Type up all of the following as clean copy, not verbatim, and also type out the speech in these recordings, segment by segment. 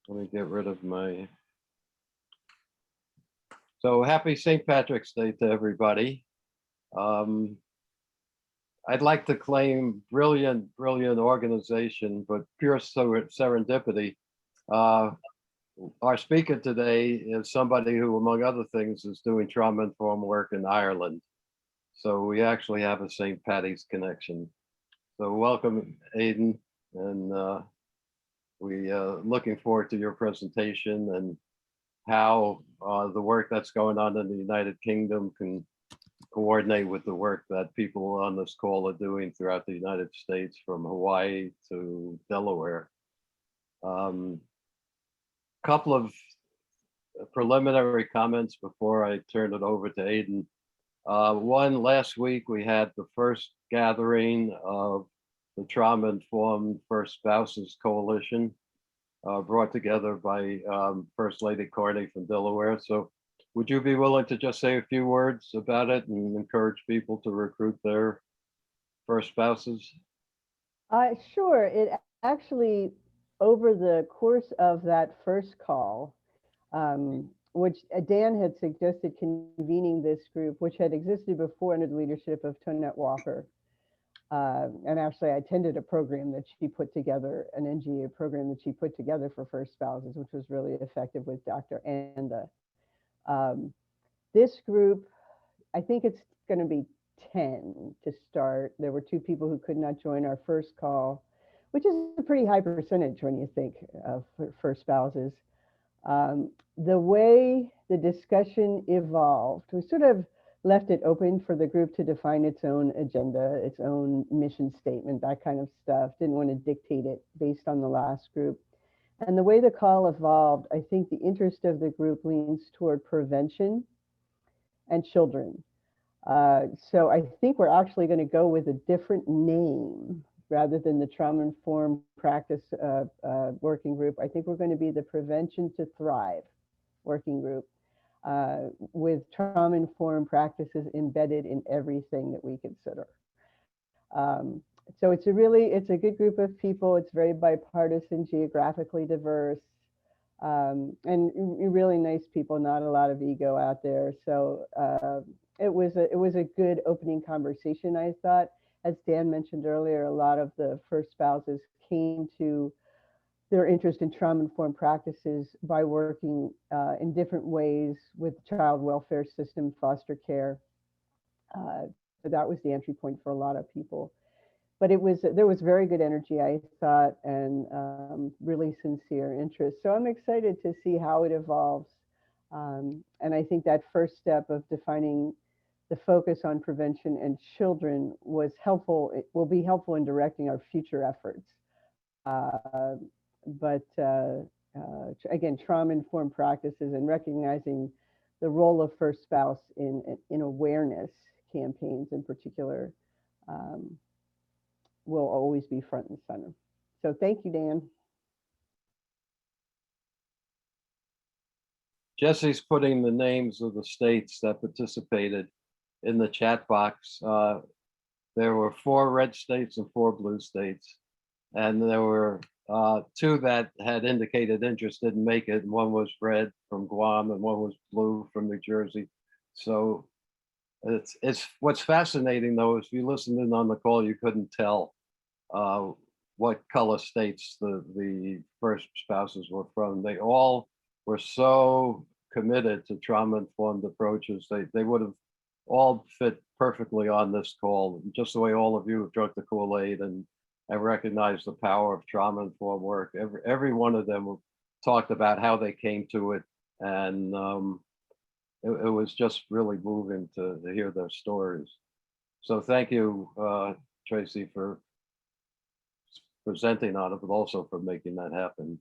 Let me get rid of my. So happy St. Patrick's Day to everybody. Um, I'd like to claim brilliant organization, but pure serendipity. Uh, our speaker today is somebody who, among other things, is doing trauma-informed work in Ireland. So we actually have a St. Patty's connection. So welcome, Aidan, and we looking forward to your presentation and how the work that's going on in the United Kingdom can coordinate with the work that people on this call are doing throughout the United States, from Hawaii to Delaware. Couple of preliminary comments before I turn it over to Aidan. One, last week we had the first gathering of the Trauma Informed First Spouses Coalition, brought together by First Lady Carney from Delaware. So would you be willing to just say a few words about it and encourage people to recruit their first spouses? Sure. It actually, over the course of that first call, which Dan had suggested convening this group, which had existed before under the leadership of Tonette Walker. And actually, I attended a program that she put together, an NGA program that she put together for first spouses, which was really effective with Dr. Anda. This group, I think it's going to be 10 to start. There were 2 people who could not join our first call, which is a pretty high percentage when you think of first spouses. The way the discussion evolved, we sort of left it open for the group to define its own agenda, its own mission statement, that kind of stuff. Didn't want to dictate it based on the last group. And the way the call evolved, I think the interest of the group leans toward prevention and children. So I think we're actually going to go with a different name rather than the trauma-informed practice working group. I think we're going to be the Prevention to Thrive working group, with trauma-informed practices embedded in everything that we consider. So it's a good group of people. It's very bipartisan, geographically diverse, and really nice people. Not a lot of ego out there. So it was a good opening conversation, I thought. As Dan mentioned earlier, a lot of the first spouses came to their interest in trauma-informed practices by working in different ways with the child welfare system, foster care. So that was the entry point for a lot of people. But there was very good energy, I thought, and really sincere interest. So I'm excited to see how it evolves. And I think that first step of defining the focus on prevention and children was helpful. It will be helpful in directing our future efforts. But again, trauma-informed practices and recognizing the role of first spouse in awareness campaigns in particular will always be front and center. So thank you, Dan. Jesse's putting the names of the states that participated in the chat box. There were 4 red states and 4 blue states. And there were 2 that had indicated interest didn't make it. One was red from Guam and one was blue from New Jersey. So it's what's fascinating though, is if you listened in on the call, you couldn't tell what color states the first spouses were from. They all were so committed to trauma-informed approaches. They would have all fit perfectly on this call, just the way all of you have drunk the Kool-Aid and recognize the power of trauma-informed work. Every one of them talked about how they came to it, and it was just really moving to hear their stories. So thank you, Tracy, for presenting on it, but also for making that happen.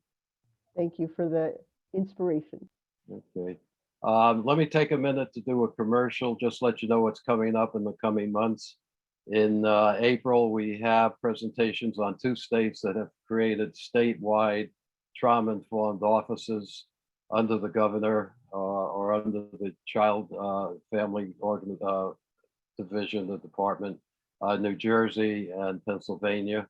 Thank you for the inspiration. Okay. Let me take a minute to do a commercial, just let you know what's coming up in the coming months. In April, we have presentations on 2 states that have created statewide trauma-informed offices under the governor or under the child family division, the department, New Jersey and Pennsylvania.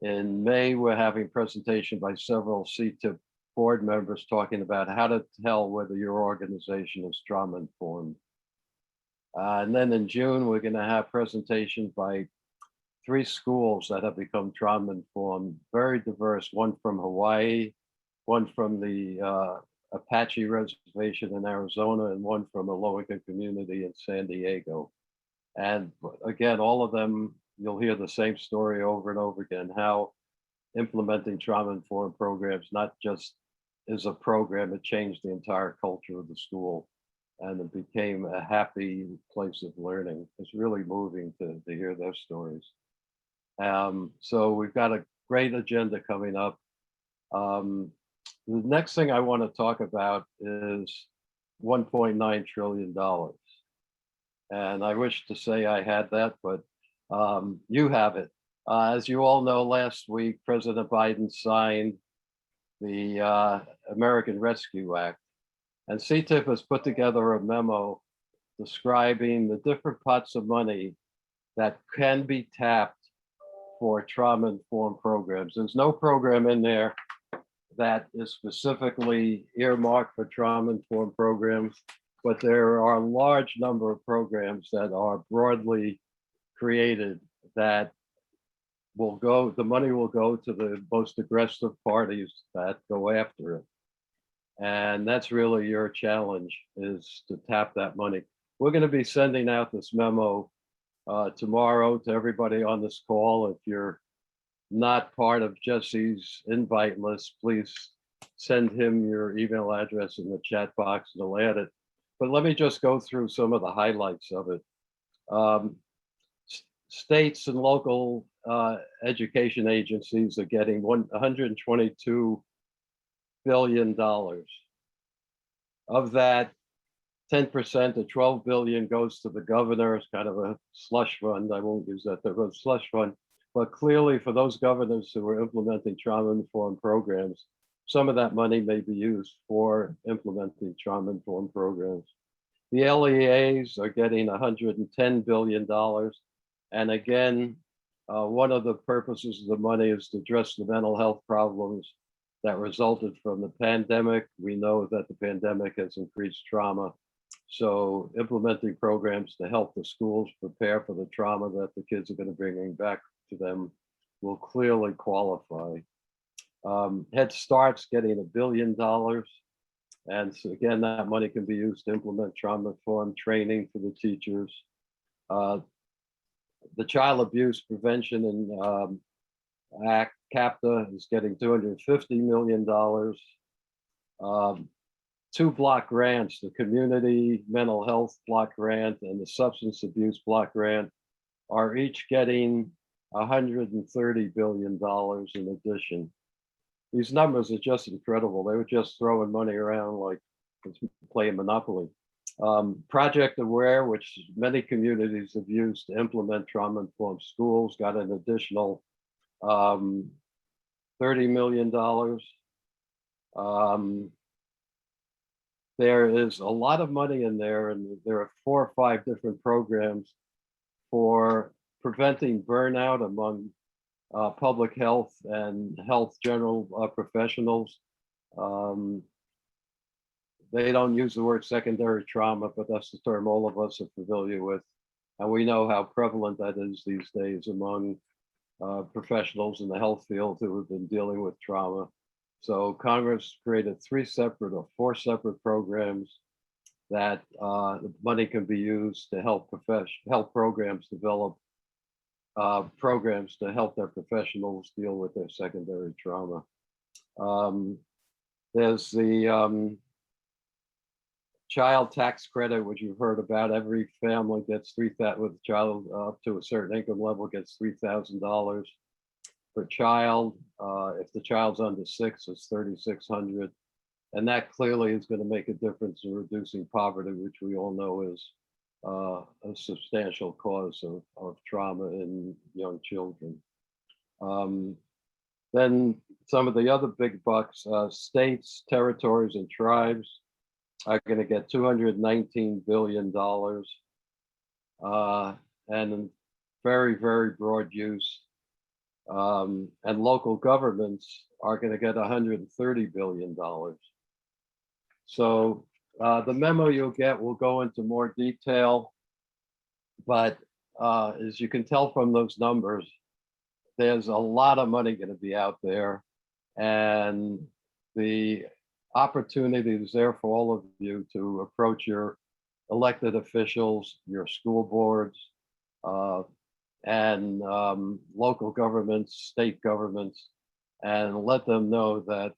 In May, we're having presentation by several CTIPP board members talking about how to tell whether your organization is trauma informed. And then in June, we're going to have presentations by 3 schools that have become trauma informed, very diverse, one from Hawaii, one from the Apache Reservation in Arizona, and one from a low-income community in San Diego. And again, all of them, you'll hear the same story over and over again, how implementing trauma-informed programs not just is a program, it changed the entire culture of the school, and it became a happy place of learning. It's really moving to hear those stories. So we've got a great agenda coming up. The next thing I want to talk about is $1.9 trillion. And I wish to say I had that, but you have it. As you all know, last week, President Biden signed the American Rescue Act. And CTIPP has put together a memo describing the different pots of money that can be tapped for trauma-informed programs. There's no program in there that is specifically earmarked for trauma-informed programs, but there are a large number of programs that are broadly created that will go, the money will go to the most aggressive parties that go after it. And that's really your challenge, is to tap that money. We're going to be sending out this memo tomorrow to everybody on this call. If you're not part of Jesse's invite list, please send him your email address in the chat box and he'll add it. But let me just go through some of the highlights of it. States and local education agencies are getting $122 billion. Of that, 10% of 12 billion goes to the governor. It's kind of a slush fund. I won't use that term, slush fund. But clearly, for those governors who are implementing trauma-informed programs, some of that money may be used for implementing trauma-informed programs. The LEAs are getting $110 billion. And again, one of the purposes of the money is to address the mental health problems that resulted from the pandemic. We know that the pandemic has increased trauma. So implementing programs to help the schools prepare for the trauma that the kids are going to bring back to them will clearly qualify. Head Start's getting $1 billion. And so again, that money can be used to implement trauma-informed training for the teachers. The Child Abuse Prevention and Act, CAPTA, is getting $250 million. 2 block grants, the Community Mental Health Block Grant and the Substance Abuse Block Grant, are each getting $130 billion in addition. These numbers are just incredible. They were just throwing money around like playing Monopoly. Project Aware, which many communities have used to implement trauma-informed schools, got an additional $30 million. There is a lot of money in there, and there are 4 or 5 different programs for preventing burnout among public health and health general professionals. They don't use the word secondary trauma, but that's the term all of us are familiar with. And we know how prevalent that is these days among professionals in the health field who have been dealing with trauma. So Congress created 3 separate or 4 separate programs that the money can be used to help programs develop programs to help their professionals deal with their secondary trauma. There's the child tax credit, which you've heard about. Every family gets $3,000 with a child up to a certain income level gets $3,000 per child. If the child's under 6, it's $3,600, and that clearly is going to make a difference in reducing poverty, which we all know is a substantial cause of trauma in young children. Then some of the other big bucks, states, territories, and tribes are going to get $219 billion, and very, very broad use. and local governments are going to get $130 billion. So the memo you'll get will go into more detail, but as you can tell from those numbers, there's a lot of money going to be out there, and the opportunity is there for all of you to approach your elected officials, your school boards, and local governments, state governments, and let them know that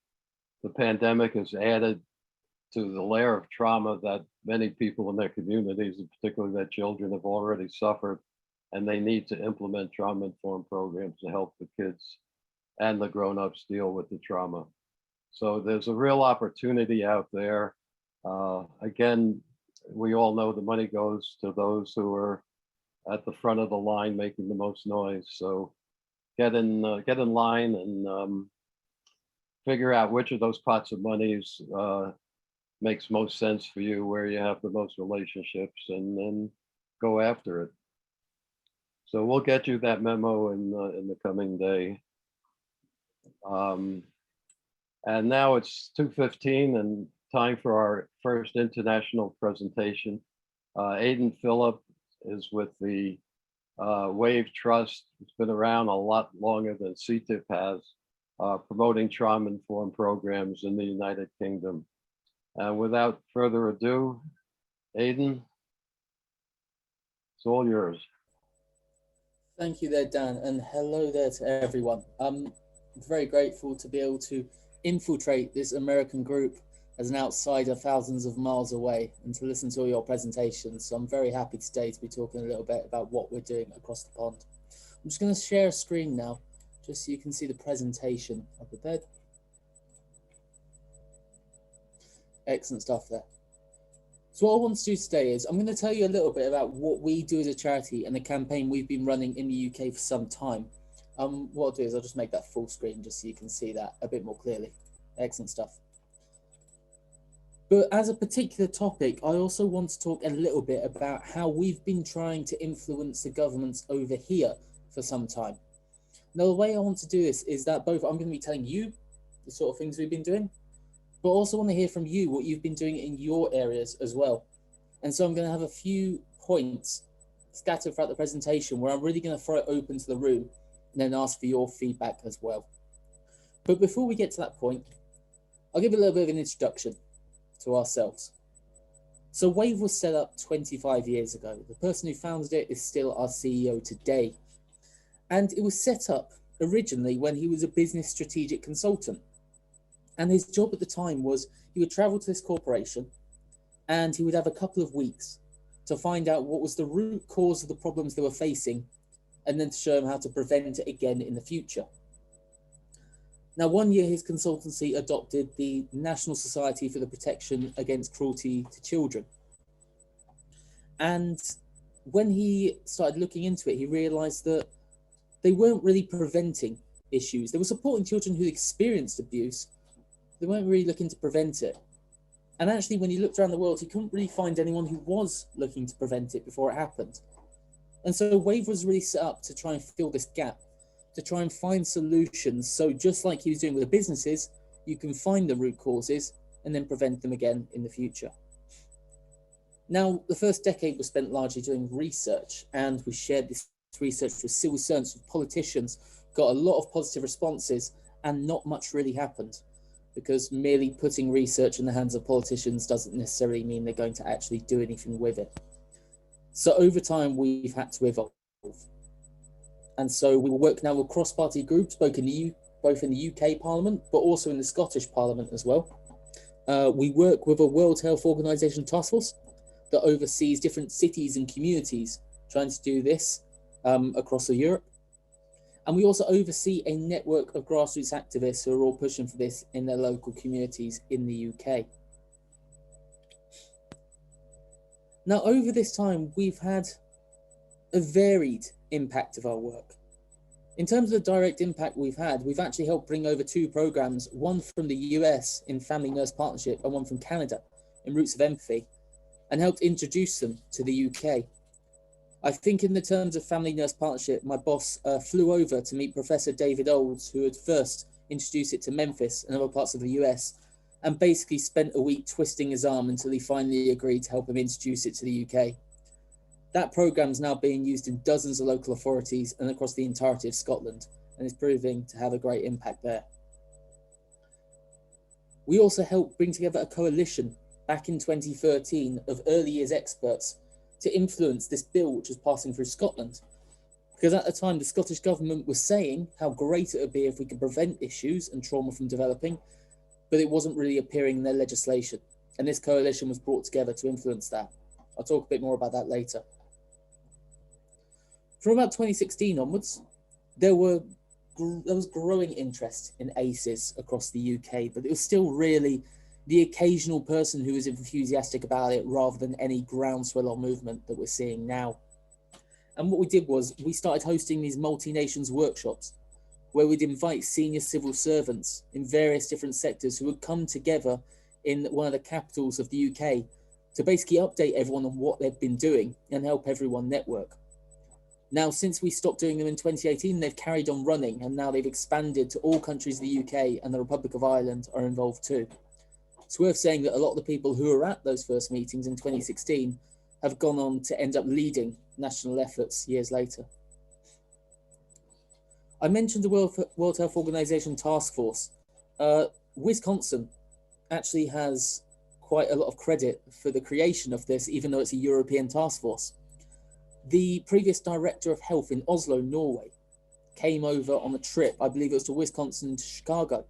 the pandemic has added to the layer of trauma that many people in their communities, and particularly their children, have already suffered, and they need to implement trauma-informed programs to help the kids and the grown-ups deal with the trauma. So there's a real opportunity out there. Again, we all know the money goes to those who are at the front of the line making the most noise. So get in line and figure out which of those pots of monies makes most sense for you, where you have the most relationships, and then go after it. So we'll get you that memo in the coming day. And now it's 2:15 and time for our first international presentation. Aidan Phillips is with the Wave Trust. It's been around a lot longer than CTIPP has, promoting trauma-informed programs in the United Kingdom. And without further ado, Aidan, it's all yours. Thank you there, Dan, and hello there to everyone. I'm very grateful to be able to infiltrate this American group as an outsider thousands of miles away and to listen to all your presentations. So I'm very happy today to be talking a little bit about what we're doing across the pond. I'm just going to share a screen now, just so you can see the presentation I prepared. Excellent stuff there. So what I want to do today is I'm going to tell you a little bit about what we do as a charity and the campaign we've been running in the UK for some time. What I'll do is I'll just make that full screen just so you can see that a bit more clearly. Excellent stuff. But as a particular topic, I also want to talk a little bit about how we've been trying to influence the governments over here for some time. Now, the way I want to do this is that both I'm going to be telling you the sort of things we've been doing, but also want to hear from you what you've been doing in your areas as well. And so I'm going to have a few points scattered throughout the presentation where I'm really going to throw it open to the room and then ask for your feedback as well. But before we get to that point, I'll give a little bit of an introduction to ourselves. So Wave was set up 25 years ago. The person who founded it is still our CEO today. And it was set up originally when he was a business strategic consultant. And his job at the time was he would travel to this corporation and he would have a couple of weeks to find out what was the root cause of the problems they were facing and then to show them how to prevent it again in the future. Now, one year his consultancy adopted the National Society for the Protection Against Cruelty to Children. And when he started looking into it, he realized that they weren't really preventing issues. They were supporting children who experienced abuse. They weren't really looking to prevent it. And actually, when he looked around the world, he couldn't really find anyone who was looking to prevent it before it happened. And so Wave was really set up to try and fill this gap, to try and find solutions. So just like he was doing with the businesses, you can find the root causes and then prevent them again in the future. Now, the first decade was spent largely doing research, and we shared this research with civil servants, with politicians, got a lot of positive responses, and not much really happened, because merely putting research in the hands of politicians doesn't necessarily mean they're going to actually do anything with it. So over time, we've had to evolve. And so we will work now with cross-party groups, both in the UK Parliament, but also in the Scottish Parliament as well. We work with a World Health Organization task force that oversees different cities and communities trying to do this across Europe. And we also oversee a network of grassroots activists who are all pushing for this in their local communities in the UK. Now, over this time, we've had a varied impact of our work. In terms of the direct impact we've actually helped bring over 2 programs, one from the US in Family Nurse Partnership and one from Canada in Roots of Empathy, and helped introduce them to the UK. I think in the terms of family nurse partnership, my boss flew over to meet Professor David Olds, who had first introduced it to Memphis and other parts of the US, and basically spent a week twisting his arm until he finally agreed to help him introduce it to the UK. That programme is now being used in dozens of local authorities and across the entirety of Scotland, and is proving to have a great impact there. We also helped bring together a coalition back in 2013 of early years experts to influence this bill which was passing through Scotland. Because at the time, the Scottish Government was saying how great it would be if we could prevent issues and trauma from developing, but it wasn't really appearing in their legislation. And this coalition was brought together to influence that. I'll talk a bit more about that later. From about 2016 onwards, there was growing interest in ACEs across the UK, but it was still really the occasional person who was enthusiastic about it rather than any groundswell or movement that we're seeing now. And what we did was we started hosting these multi-nations workshops where we'd invite senior civil servants in various different sectors who would come together in one of the capitals of the UK to basically update everyone on what they've been doing and help everyone network. Now, since we stopped doing them in 2018, they've carried on running, and now they've expanded to all countries of the UK, and the Republic of Ireland are involved too. It's worth saying that a lot of the people who were at those first meetings in 2016 have gone on to end up leading national efforts years later. I mentioned the World Health Organization task force. Wisconsin actually has quite a lot of credit for the creation of this, even though it's a European task force. The previous director of health in Oslo, Norway, came over on a trip, I believe it was to Wisconsin to Chicago,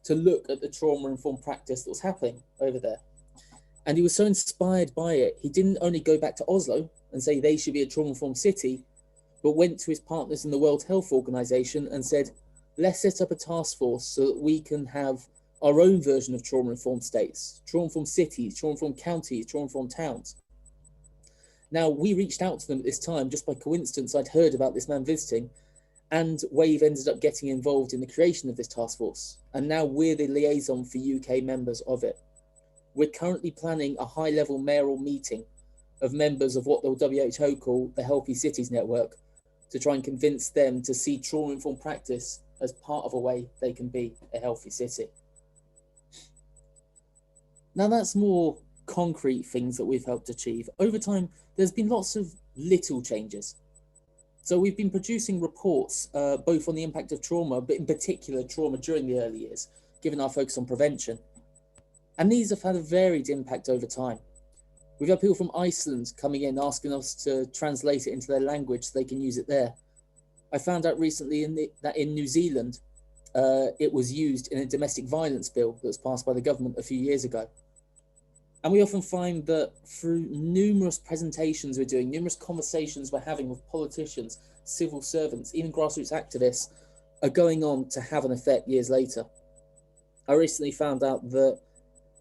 to look at the trauma-informed practice that was happening over there. And he was so inspired by it, he didn't only go back to Oslo and say they should be a trauma-informed city, but went to his partners in the World Health Organization and said, let's set up a task force so that we can have our own version of trauma-informed states, trauma-informed cities, trauma-informed counties, trauma-informed towns. Now, we reached out to them at this time, just by coincidence, I'd heard about this man visiting, and WAVE ended up getting involved in the creation of this task force. And now we're the liaison for UK members of it. We're currently planning a high-level mayoral meeting of members of what the WHO call the Healthy Cities Network, to try and convince them to see trauma-informed practice as part of a way they can be a healthy city. Now, that's more concrete things that we've helped achieve. Over time, there's been lots of little changes. So we've been producing reports, both on the impact of trauma, but in particular trauma during the early years, given our focus on prevention. And these have had a varied impact over time. We've had people from Iceland coming in asking us to translate it into their language so they can use it there. I found out recently that in New Zealand, it was used in a domestic violence bill that was passed by the government a few years ago. And we often find that through numerous presentations we're doing, numerous conversations we're having with politicians, civil servants, even grassroots activists, are going on to have an effect years later. I recently found out that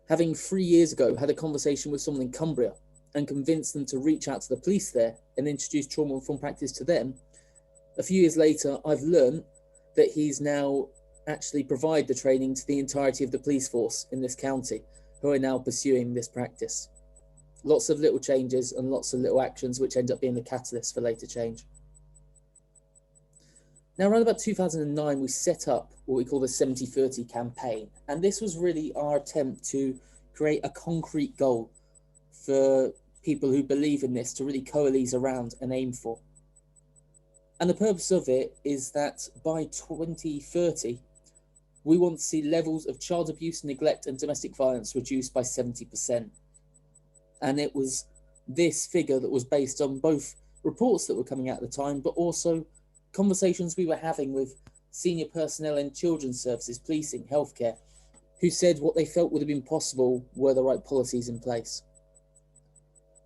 having 3 years ago had a conversation with someone in Cumbria and convinced them to reach out to the police there and introduce trauma-informed practice to them, a few years later, I've learned that he's now actually provide the training to the entirety of the police force in this county, who are now pursuing this practice. Lots of little changes and lots of little actions which end up being the catalyst for later change. Now, around about 2009, we set up what we call the 70-30 campaign. And this was really our attempt to create a concrete goal for people who believe in this to really coalesce around and aim for. And the purpose of it is that by 2030, we want to see levels of child abuse, neglect, and domestic violence reduced by 70%. And it was this figure that was based on both reports that were coming out at the time, but also conversations we were having with senior personnel in children's services, policing, healthcare, who said what they felt would have been possible were the right policies in place.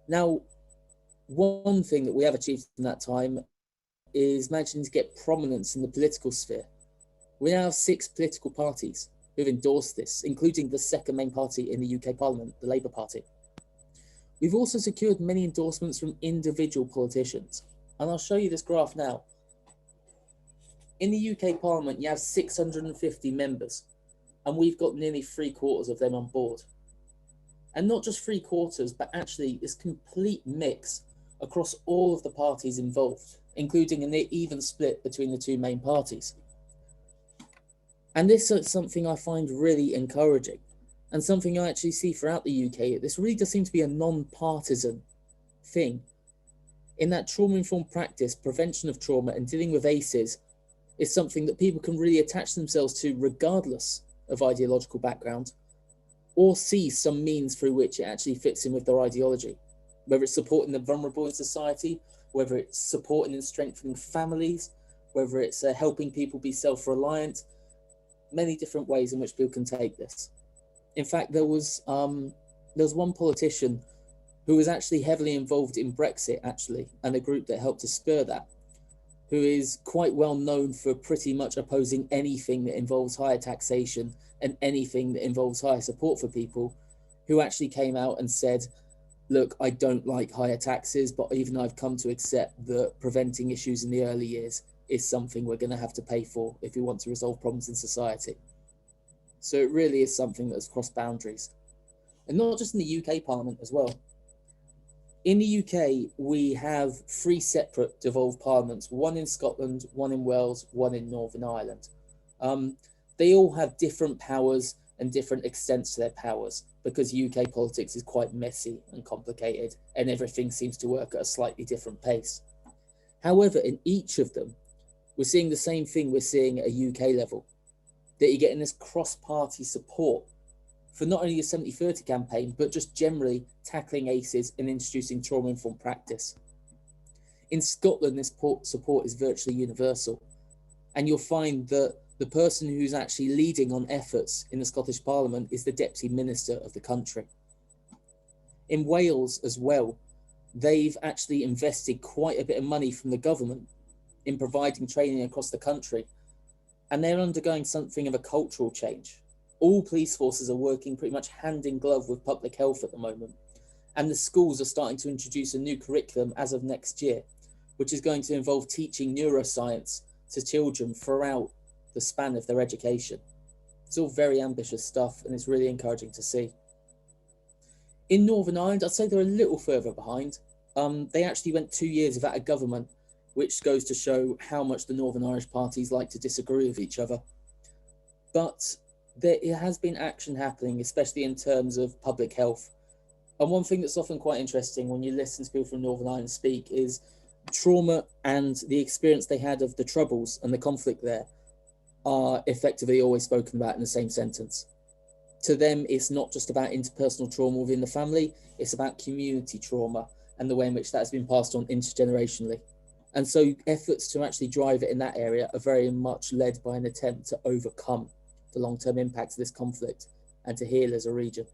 Now, one thing that we have achieved in that time is managing to get prominence in the political sphere. We now have 6 political parties who've endorsed this, including the second main party in the UK Parliament, the Labour Party. We've also secured many endorsements from individual politicians, and I'll show you this graph now. In the UK Parliament, you have 650 members, and we've got nearly 3/4 of them on board. And not just 3/4, but actually this complete mix across all of the parties involved, including a near even split between the two main parties. And this is something I find really encouraging, and something I actually see throughout the UK. This really does seem to be a non-partisan thing, in that trauma-informed practice, prevention of trauma and dealing with ACEs is something that people can really attach themselves to regardless of ideological background, or see some means through which it actually fits in with their ideology, whether it's supporting the vulnerable in society, whether it's supporting and strengthening families, whether it's helping people be self-reliant, many different ways in which people can take this. In fact, there was one politician who was actually heavily involved in Brexit, actually, and a group that helped to spur that, who is quite well known for pretty much opposing anything that involves higher taxation and anything that involves higher support for people, who actually came out and said, look, I don't like higher taxes, but even I've come to accept that preventing issues in the early years is something we're going to have to pay for if we want to resolve problems in society. So it really is something that's crossed boundaries. And not just in the UK Parliament as well. In the UK, we have 3 separate devolved parliaments, one in Scotland, one in Wales, one in Northern Ireland. They all have different powers and different extents to their powers, because UK politics is quite messy and complicated, and everything seems to work at a slightly different pace. However, in each of them, we're seeing the same thing we're seeing at a UK level, that you're getting this cross-party support for not only the 70-30 campaign, but just generally tackling ACEs and introducing trauma-informed practice. In Scotland, this support is virtually universal. And you'll find that the person who's actually leading on efforts in the Scottish Parliament is the Deputy Minister of the country. In Wales as well, they've actually invested quite a bit of money from the government in providing training across the country. And they're undergoing something of a cultural change. All police forces are working pretty much hand in glove with public health at the moment. And the schools are starting to introduce a new curriculum as of next year, which is going to involve teaching neuroscience to children throughout the span of their education. It's all very ambitious stuff, and it's really encouraging to see. In Northern Ireland, I'd say they're a little further behind. They actually went 2 years without a government, which goes to show how much the Northern Irish parties like to disagree with each other. But there has been action happening, especially in terms of public health. And one thing that's often quite interesting when you listen to people from Northern Ireland speak is trauma and the experience they had of the Troubles and the conflict there are effectively always spoken about in the same sentence. To them, it's not just about interpersonal trauma within the family, it's about community trauma and the way in which that has been passed on intergenerationally. And so efforts to actually drive it in that area are very much led by an attempt to overcome the long-term impacts of this conflict and to heal as a region.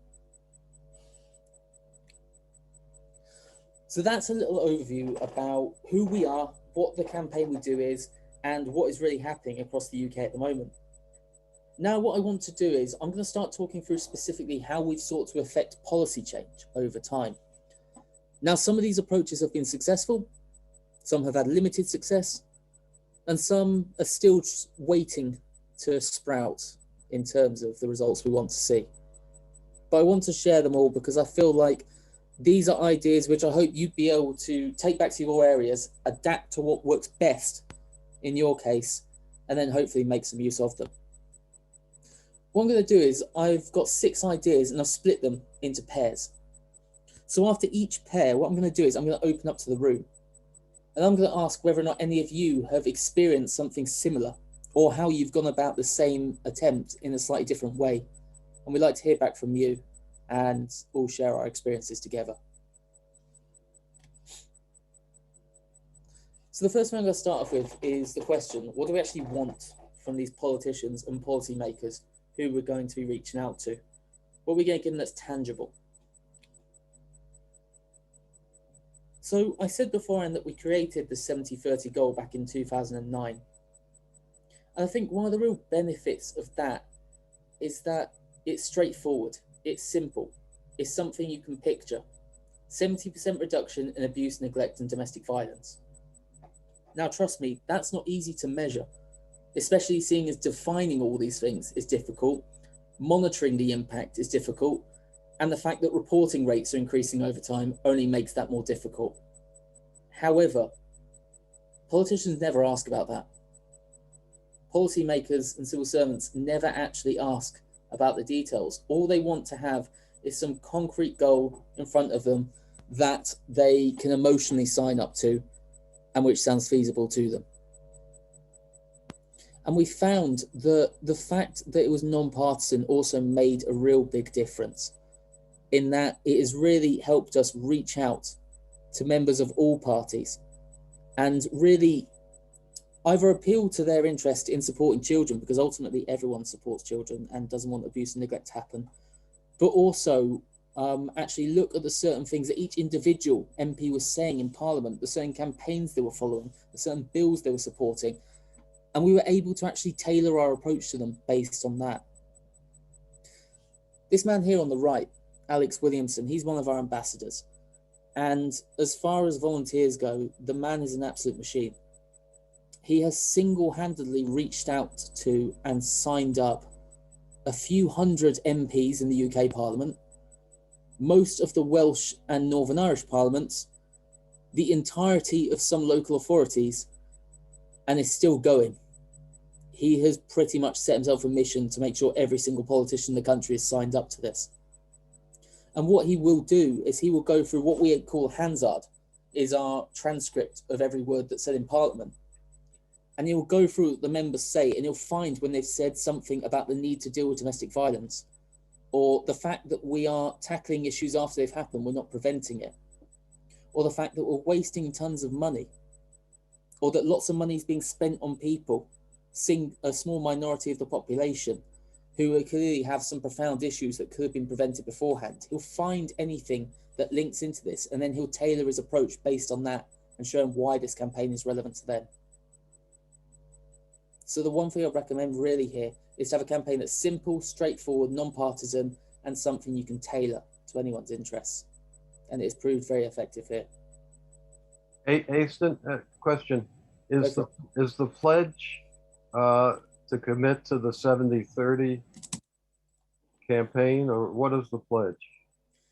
So that's a little overview about who we are, what the campaign we do is, and what is really happening across the UK at the moment. Now, what I want to do is I'm going to start talking through specifically how we've sought to affect policy change over time. Now, some of these approaches have been successful, some have had limited success, and some are still just waiting to sprout in terms of the results we want to see. But I want to share them all because I feel like these are ideas which I hope you'd be able to take back to your areas, adapt to what works best in your case, and then hopefully make some use of them. What I'm going to do is I've got 6 ideas and I've split them into pairs. So after each pair, what I'm going to do is I'm going to open up to the room. And I'm going to ask whether or not any of you have experienced something similar or how you've gone about the same attempt in a slightly different way. And we'd like to hear back from you and all share our experiences together. So the first thing I'm going to start off with is the question, what do we actually want from these politicians and policymakers who we're going to be reaching out to? What are we going to give them that's tangible? So I said beforehand that we created the 70-30 goal back in 2009. And I think one of the real benefits of that is that it's straightforward, it's simple, it's something you can picture. 70% reduction in abuse, neglect, and domestic violence. Now, trust me, that's not easy to measure, especially seeing as defining all these things is difficult, monitoring the impact is difficult, and the fact that reporting rates are increasing over time only makes that more difficult. However, politicians never ask about that. Policymakers and civil servants never actually ask about the details. All they want to have is some concrete goal in front of them that they can emotionally sign up to and which sounds feasible to them. And we found that the fact that it was non-partisan also made a real big difference, in that it has really helped us reach out to members of all parties and really either appeal to their interest in supporting children, because ultimately everyone supports children and doesn't want abuse and neglect to happen, but also actually look at the certain things that each individual MP was saying in Parliament, the certain campaigns they were following, the certain bills they were supporting, and we were able to actually tailor our approach to them based on that. This man here on the right, Alex Williamson, he's one of our ambassadors. And as far as volunteers go, the man is an absolute machine. He has single-handedly reached out to and signed up a few hundred MPs in the UK Parliament, most of the Welsh and Northern Irish parliaments, the entirety of some local authorities, and is still going. He has pretty much set himself a mission to make sure every single politician in the country is signed up to this. And what he will do is he will go through what we call Hansard, is our transcript of every word that's said in Parliament. And he'll go through what the members say, and he'll find when they've said something about the need to deal with domestic violence, or the fact that we are tackling issues after they've happened, we're not preventing it, or the fact that we're wasting tons of money, or that lots of money is being spent on people, seeing a small minority of the population who clearly have some profound issues that could have been prevented beforehand. He'll find anything that links into this, and then he'll tailor his approach based on that and show them why this campaign is relevant to them. So the one thing I'd recommend really here is to have a campaign that's simple, straightforward, non-partisan, and something you can tailor to anyone's interests. And it has proved very effective here. Aston, question, is the pledge to commit to the 70-30 campaign, or what is the pledge?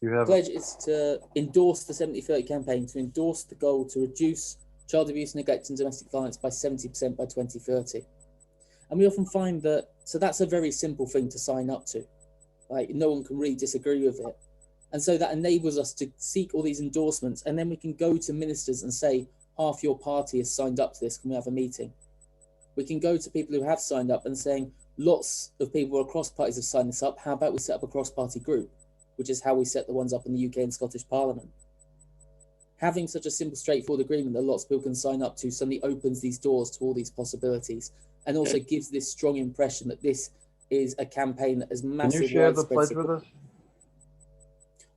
You have The pledge is to endorse the 70-30 campaign, to endorse the goal to reduce child abuse, neglect and domestic violence by 70% by 2030. And we often find that, so that's a very simple thing to sign up to. Like, no one can really disagree with it. And so that enables us to seek all these endorsements, and then we can go to ministers and say, half your party has signed up to this, can we have a meeting? We can go to people who have signed up and saying, lots of people across parties have signed this up, how about we set up a cross-party group, which is how we set the ones up in the UK and Scottish Parliament. Having such a simple, straightforward agreement that lots of people can sign up to suddenly opens these doors to all these possibilities, and also gives this strong impression that this is a campaign that has massive. Can you share the pledge with us?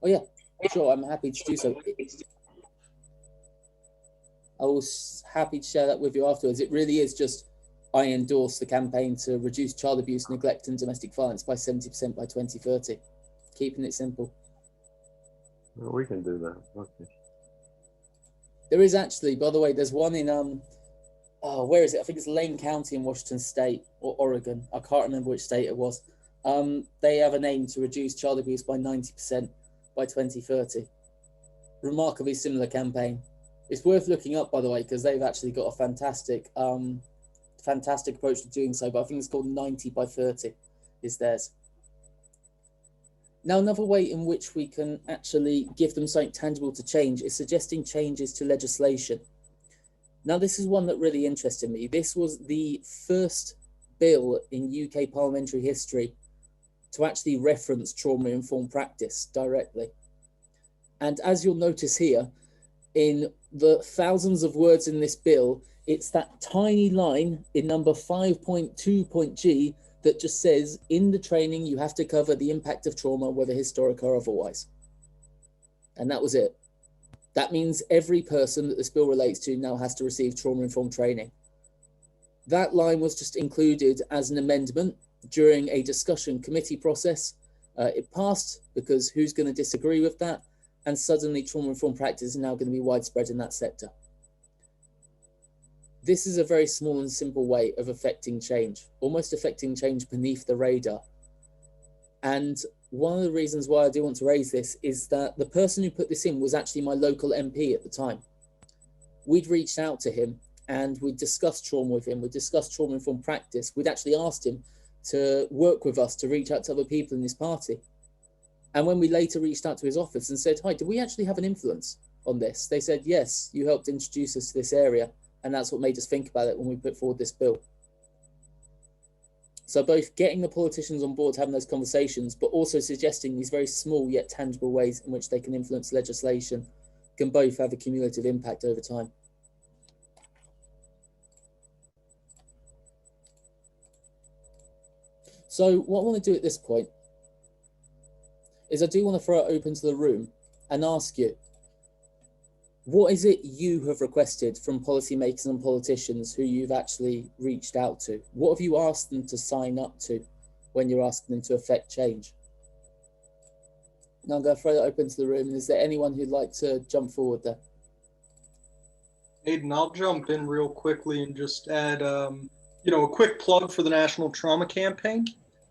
Oh yeah, sure, I'm happy to do so. I was happy to share that with you afterwards. It really is just, I endorse the campaign to reduce child abuse, neglect and domestic violence by 70% by 2030. Keeping it simple. Well, we can do that. Okay. There is actually, by the way, there's one in, where is it? I think it's Lane County in Washington State or Oregon. I can't remember which state it was. They have an aim to reduce child abuse by 90% by 2030. Remarkably similar campaign. It's worth looking up, by the way, because they've actually got a fantastic approach to doing so, but I think it's called 90 by 30 is theirs. Now, another way in which we can actually give them something tangible to change is suggesting changes to legislation. Now, this is one that really interested me. This was the first bill in UK parliamentary history to actually reference trauma-informed practice directly. And as you'll notice here, in the thousands of words in this bill, it's that tiny line in number 5.2.g that just says, in the training, you have to cover the impact of trauma, whether historic or otherwise. And that was it. That means every person that this bill relates to now has to receive trauma-informed training. That line was just included as an amendment during a discussion committee process. It passed because who's going to disagree with that? And suddenly trauma-informed practice is now going to be widespread in that sector. This is a very small and simple way of affecting change, almost affecting change beneath the radar. And one of the reasons why I do want to raise this is that the person who put this in was actually my local MP at the time. we'd reached out to him and we discussed trauma with him. We discussed trauma-informed practice. We'd actually asked him to work with us to reach out to other people in his party. And when we later reached out to his office and said, hi, do we actually have an influence on this? They said, yes, you helped introduce us to this area. And that's what made us think about it when we put forward this bill. So both getting the politicians on board, having those conversations, but also suggesting these very small yet tangible ways in which they can influence legislation can both have a cumulative impact over time. So what I want to do at this point is I do want to throw it open to the room and ask you, what is it you have requested from policymakers and politicians who you've actually reached out to? What have you asked them to sign up to when you're asking them to affect change? Now I'm going to throw that open to the room. Is there anyone who'd like to jump forward there? Aidan, I'll jump in real quickly and just add, a quick plug for the National Trauma Campaign.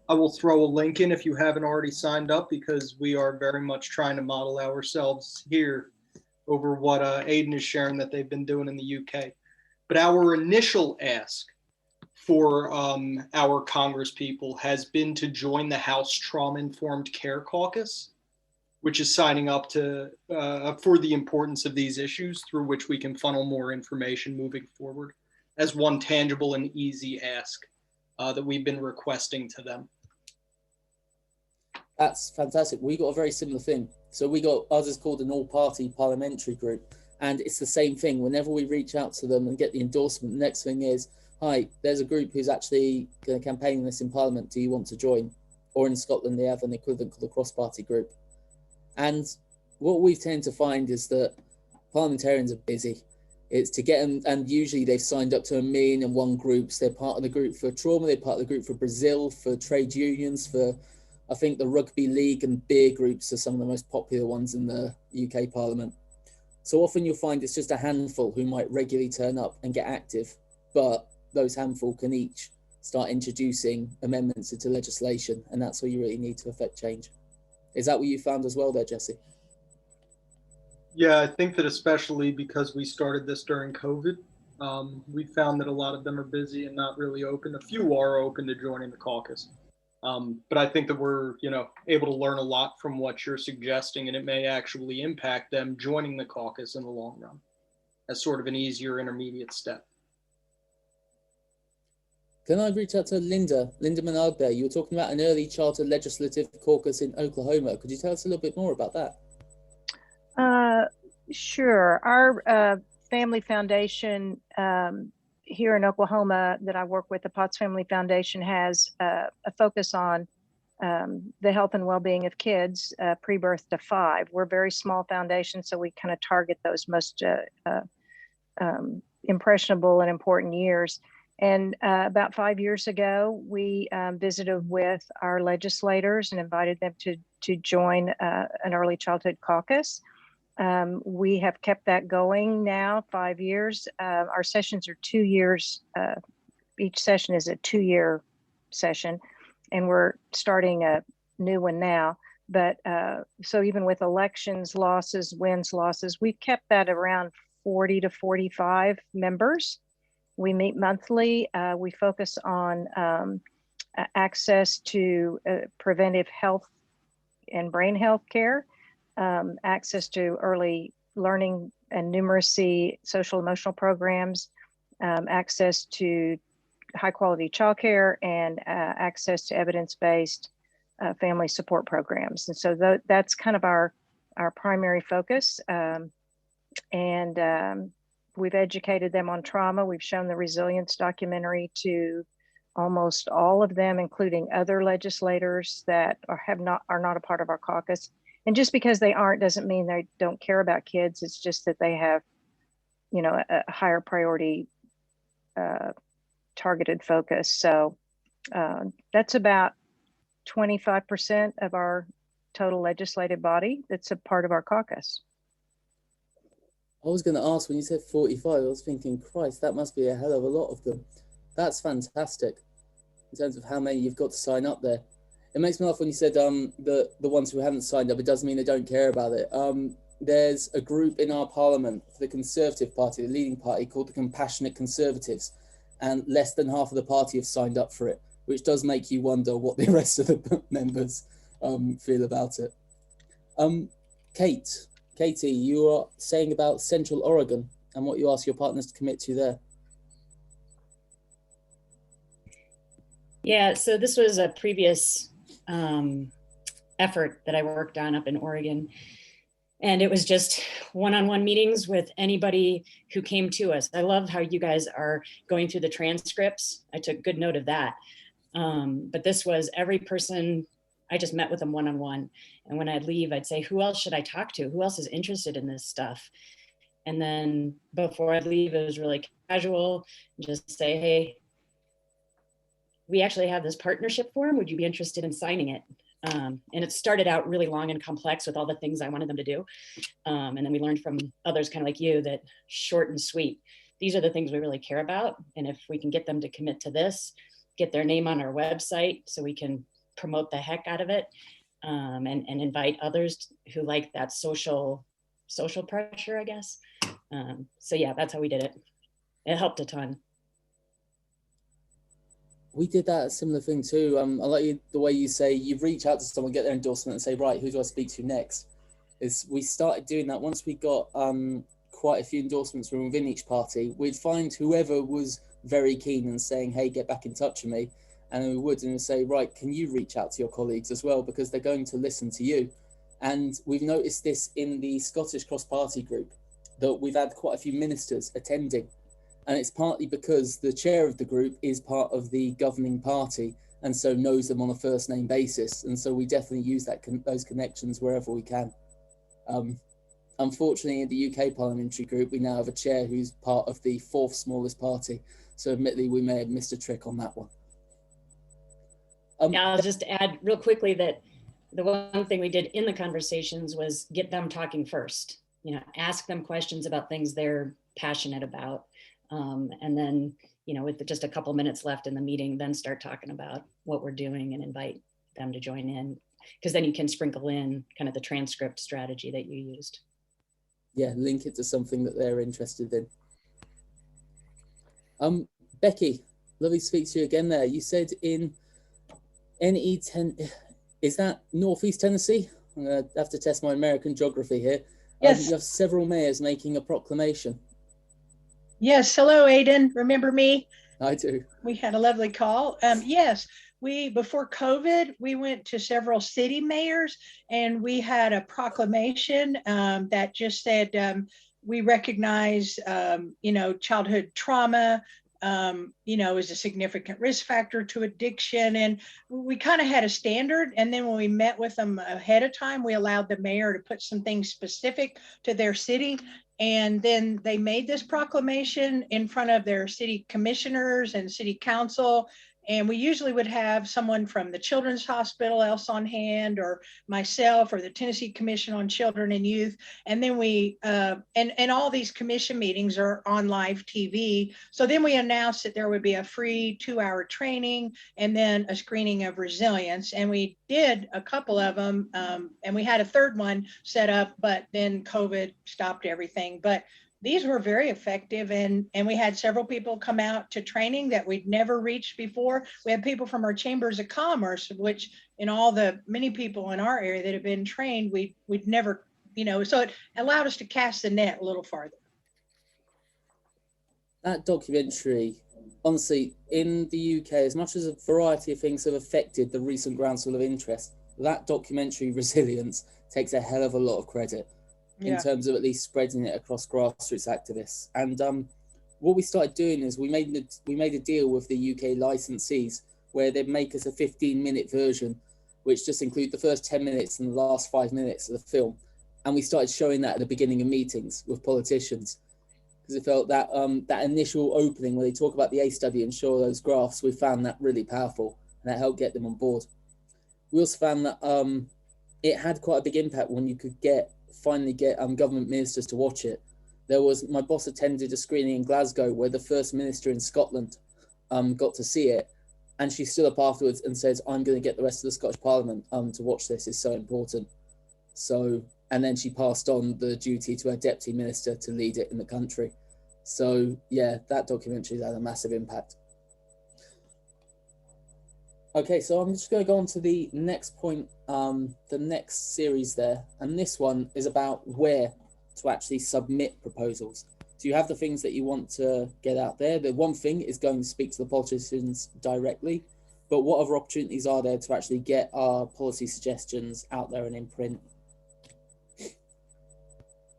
I will throw a link in if you haven't already signed up, because we are very much trying to model ourselves here over what Aidan is sharing that they've been doing in the UK. But our initial ask for our Congress people has been to join the House Trauma Informed Care Caucus, which is signing up to for the importance of these issues, through which we can funnel more information moving forward, as one tangible and easy ask that we've been requesting to them. That's fantastic. We got a very similar thing. So we got, ours is called an all-party parliamentary group. And it's the same thing. Whenever we reach out to them and get the endorsement, the next thing is, hi, there's a group who's actually going to campaign this in Parliament. Do you want to join? Or in Scotland, they have an equivalent called a cross-party group. And what we've tended to find is that parliamentarians are busy. It's to get them, and usually they've signed up to 1,000,001 groups. They're part of the group for trauma, they're part of the group for Brazil, for trade unions, for, I think, the rugby league and beer groups are some of the most popular ones in the UK Parliament. So often you'll find it's just a handful who might regularly turn up and get active, but those handful can each start introducing amendments into legislation, and that's what you really need to affect change. Is that what you found as well there, Jesse? Yeah, I think that especially because we started this during COVID, we found that a lot of them are busy and not really open. A few are open to joining the caucus. But I think that we're, able to learn a lot from what you're suggesting, and it may actually impact them joining the caucus in the long run as sort of an easier intermediate step. Can I reach out to Linda Menard there? You were talking about an early childhood legislative caucus in Oklahoma. Could you tell us a little bit more about that? Sure. Our family foundation here in Oklahoma that I work with, the Potts Family Foundation, has a focus on the health and well-being of kids pre-birth to 5. We're a very small foundation, so we kind of target those most impressionable and important years. And about 5 years ago, we visited with our legislators and invited them to join an early childhood caucus. We have kept that going now 5 years. Our sessions are 2 years. Each session is a 2-year session, and we're starting a new one now. But so even with elections, losses, wins, losses, we've kept that around 40 to 45 members. We meet monthly. We focus on access to preventive health and brain health care, access to early learning and numeracy, social emotional programs, access to high quality childcare, and access to evidence-based family support programs. And so that's kind of our primary focus. We've educated them on trauma. We've shown the resilience documentary to almost all of them, including other legislators that are not a part of our caucus. And just because they aren't doesn't mean they don't care about kids. It's just that they have, a higher priority targeted focus. So that's about 25% of our total legislative body that's a part of our caucus. I was going to ask, when you said 45, I was thinking, Christ, that must be a hell of a lot of them. That's fantastic in terms of how many you've got to sign up there. It makes me laugh when you said the ones who haven't signed up. It doesn't mean they don't care about it. there's a group in our parliament for the Conservative Party, the leading party, called the Compassionate Conservatives, and less than half of the party have signed up for it, which does make you wonder what the rest of the members feel about it. Katie, you are saying about Central Oregon and what you ask your partners to commit to there. Yeah, so this was a previous effort that I worked on up in Oregon. And it was just one-on-one meetings with anybody who came to us. I love how you guys are going through the transcripts. I took good note of that. But this was every person, I just met with them one-on-one. And when I'd leave, I'd say, who else should I talk to? Who else is interested in this stuff? And then before I'd leave, it was really casual. Just say, hey, we actually have this partnership form. Would you be interested in signing it? And it started out really long and complex with all the things I wanted them to do. And then we learned from others kind of like you that short and sweet, these are the things we really care about. And if we can get them to commit to this, get their name on our website so we can promote the heck out of it, and invite others who like that social pressure, I guess. So yeah, that's how we did it. It helped a ton. We did that similar thing too. I like the way you say you reach out to someone, get their endorsement, and say, right, who do I speak to next? We started doing that once we got quite a few endorsements from within each party. We'd find whoever was very keen and saying, hey, get back in touch with me. And we would, and we'd say, right, can you reach out to your colleagues as well? Because they're going to listen to you. And we've noticed this in the Scottish cross-party group, that we've had quite a few ministers attending. And it's partly because the chair of the group is part of the governing party and so knows them on a first name basis. And so we definitely use those connections wherever we can. Unfortunately, in the UK parliamentary group, we now have a chair who's part of the fourth smallest party. So admittedly, we may have missed a trick on that one. Yeah, I'll just add real quickly that the one thing we did in the conversations was get them talking first, ask them questions about things they're passionate about. And then, with just a couple minutes left in the meeting, then start talking about what we're doing and invite them to join in, because then you can sprinkle in kind of the transcript strategy that you used. Yeah, link it to something that they're interested in. Becky, lovely to speak to you again there. You said in NE10, is that Northeast Tennessee? I'm going to have to test my American geography here. Yes. You have several mayors making a proclamation. Yes. Hello, Aidan. Remember me? I do. We had a lovely call. Yes, before COVID, we went to several city mayors and we had a proclamation that just said, we recognize, childhood trauma, is a significant risk factor to addiction. And we kind of had a standard. And then when we met with them ahead of time, we allowed the mayor to put some things specific to their city. And then they made this proclamation in front of their city commissioners and city council. And we usually would have someone from the Children's Hospital else on hand, or myself, or the Tennessee Commission on Children and Youth. And then we, and all these commission meetings are on live TV. So then we announced that there would be a free 2-hour training and then a screening of resilience. And we did a couple of them, and we had a third one set up, but then COVID stopped everything. But these were very effective, and we had several people come out to training that we'd never reached before. We had people from our chambers of commerce, which in all the many people in our area that have been trained, we'd never, so it allowed us to cast the net a little farther. That documentary, honestly, in the UK, as much as a variety of things have affected the recent groundswell of interest, that documentary, Resilience, takes a hell of a lot of credit. In terms of at least spreading it across grassroots activists. And what we started doing is we made a deal with the UK licensees where they'd make us a 15-minute version, which just include the first 10 minutes and the last 5 minutes of the film. And we started showing that at the beginning of meetings with politicians, because it felt that that initial opening where they talk about the ACE study and show those graphs, we found that really powerful, and that helped get them on board. We also found that it had quite a big impact when you could finally get government ministers to watch it. My boss attended a screening in Glasgow where the First Minister in Scotland got to see it, and she stood up afterwards and said, I'm going to get the rest of the Scottish Parliament to watch this, it's so important. So, And then she passed on the duty to her deputy minister to lead it in the country. So yeah, that documentary had a massive impact. Okay, so I'm just going to go on to the next point, the next series there. And this one is about where to actually submit proposals. So you have the things that you want to get out there. The one thing is going to speak to the politicians directly, but what other opportunities are there to actually get our policy suggestions out there and in print?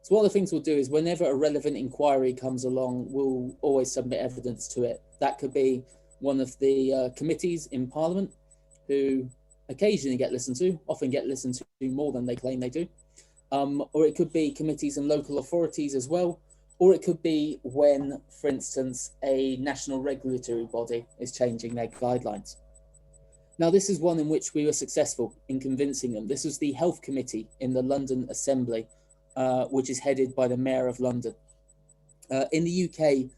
So one of the things we'll do is whenever a relevant inquiry comes along, we'll always submit evidence to it. That could be one of the committees in Parliament who occasionally get listened to, often get listened to more than they claim they do. Or it could be committees and local authorities as well. Or it could be when, for instance, a national regulatory body is changing their guidelines. Now, this is one in which we were successful in convincing them. This was the Health Committee in the London Assembly, which is headed by the Mayor of London. In the UK,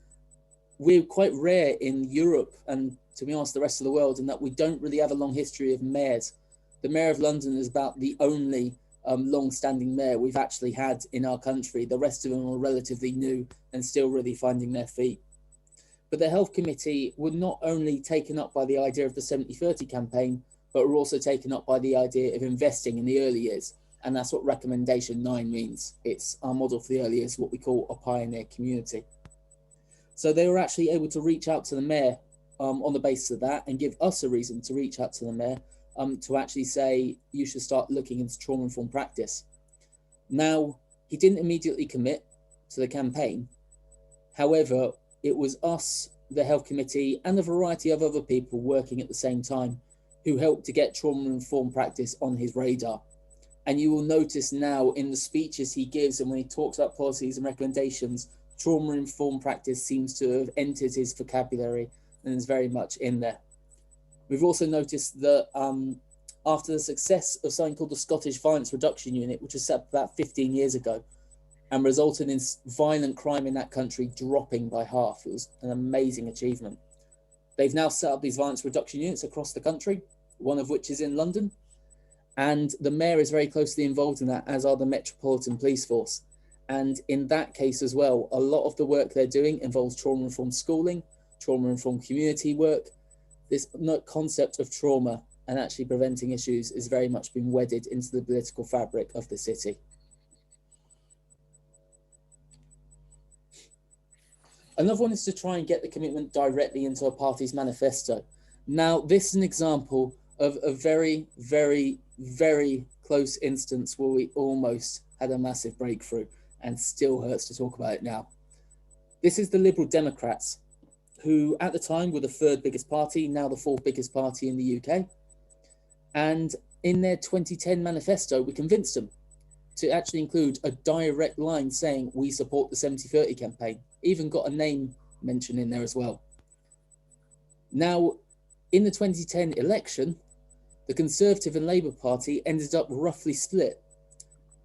we're quite rare in Europe and, to be honest, the rest of the world, in that we don't really have a long history of mayors. The Mayor of London is about the only long-standing mayor we've actually had in our country. The rest of them are relatively new and still really finding their feet. But the Health Committee were not only taken up by the idea of the 70-30 campaign, but were also taken up by the idea of investing in the early years. And that's what recommendation 9 means. It's our model for the early years, what we call a pioneer community. So they were actually able to reach out to the mayor on the basis of that and give us a reason to reach out to the mayor to actually say, you should start looking into trauma-informed practice. Now, he didn't immediately commit to the campaign. However, it was us, the Health Committee, and a variety of other people working at the same time who helped to get trauma-informed practice on his radar. And you will notice now in the speeches he gives and when he talks about policies and recommendations, trauma-informed practice seems to have entered his vocabulary and is very much in there. We've also noticed that after the success of something called the Scottish Violence Reduction Unit, which was set up about 15 years ago and resulted in violent crime in that country dropping by half. It was an amazing achievement. They've now set up these violence reduction units across the country, one of which is in London. And the mayor is very closely involved in that, as are the Metropolitan Police Force. And in that case as well, a lot of the work they're doing involves trauma-informed schooling, trauma-informed community work. This concept of trauma and actually preventing issues is very much been wedded into the political fabric of the city. Another one is to try and get the commitment directly into a party's manifesto. Now, this is an example of a very, very, very close instance where we almost had a massive breakthrough, and still hurts to talk about it now. This is the Liberal Democrats, who at the time were the 3rd biggest party, now the 4th biggest party in the UK. And in their 2010 manifesto, we convinced them to actually include a direct line saying we support the 70-30 campaign, even got a name mentioned in there as well. Now, in the 2010 election, the Conservative and Labour Party ended up roughly split,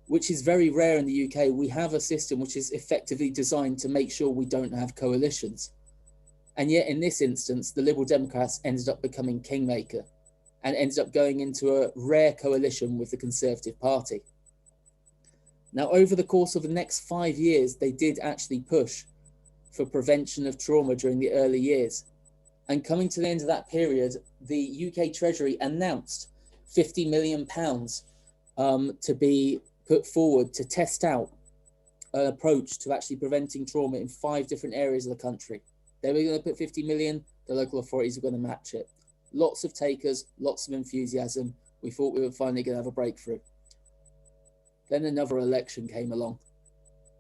which is very rare in the UK. We have a system which is effectively designed to make sure we don't have coalitions. And yet in this instance, the Liberal Democrats ended up becoming kingmaker and ended up going into a rare coalition with the Conservative Party. Now, over the course of the next 5 years, they did actually push for prevention of trauma during the early years. And coming to the end of that period, the UK Treasury announced £50 million to be put forward to test out an approach to actually preventing trauma in 5 different areas of the country. They were going to put 50 million, the local authorities were going to match it. Lots of takers, lots of enthusiasm. We thought we were finally going to have a breakthrough. Then another election came along.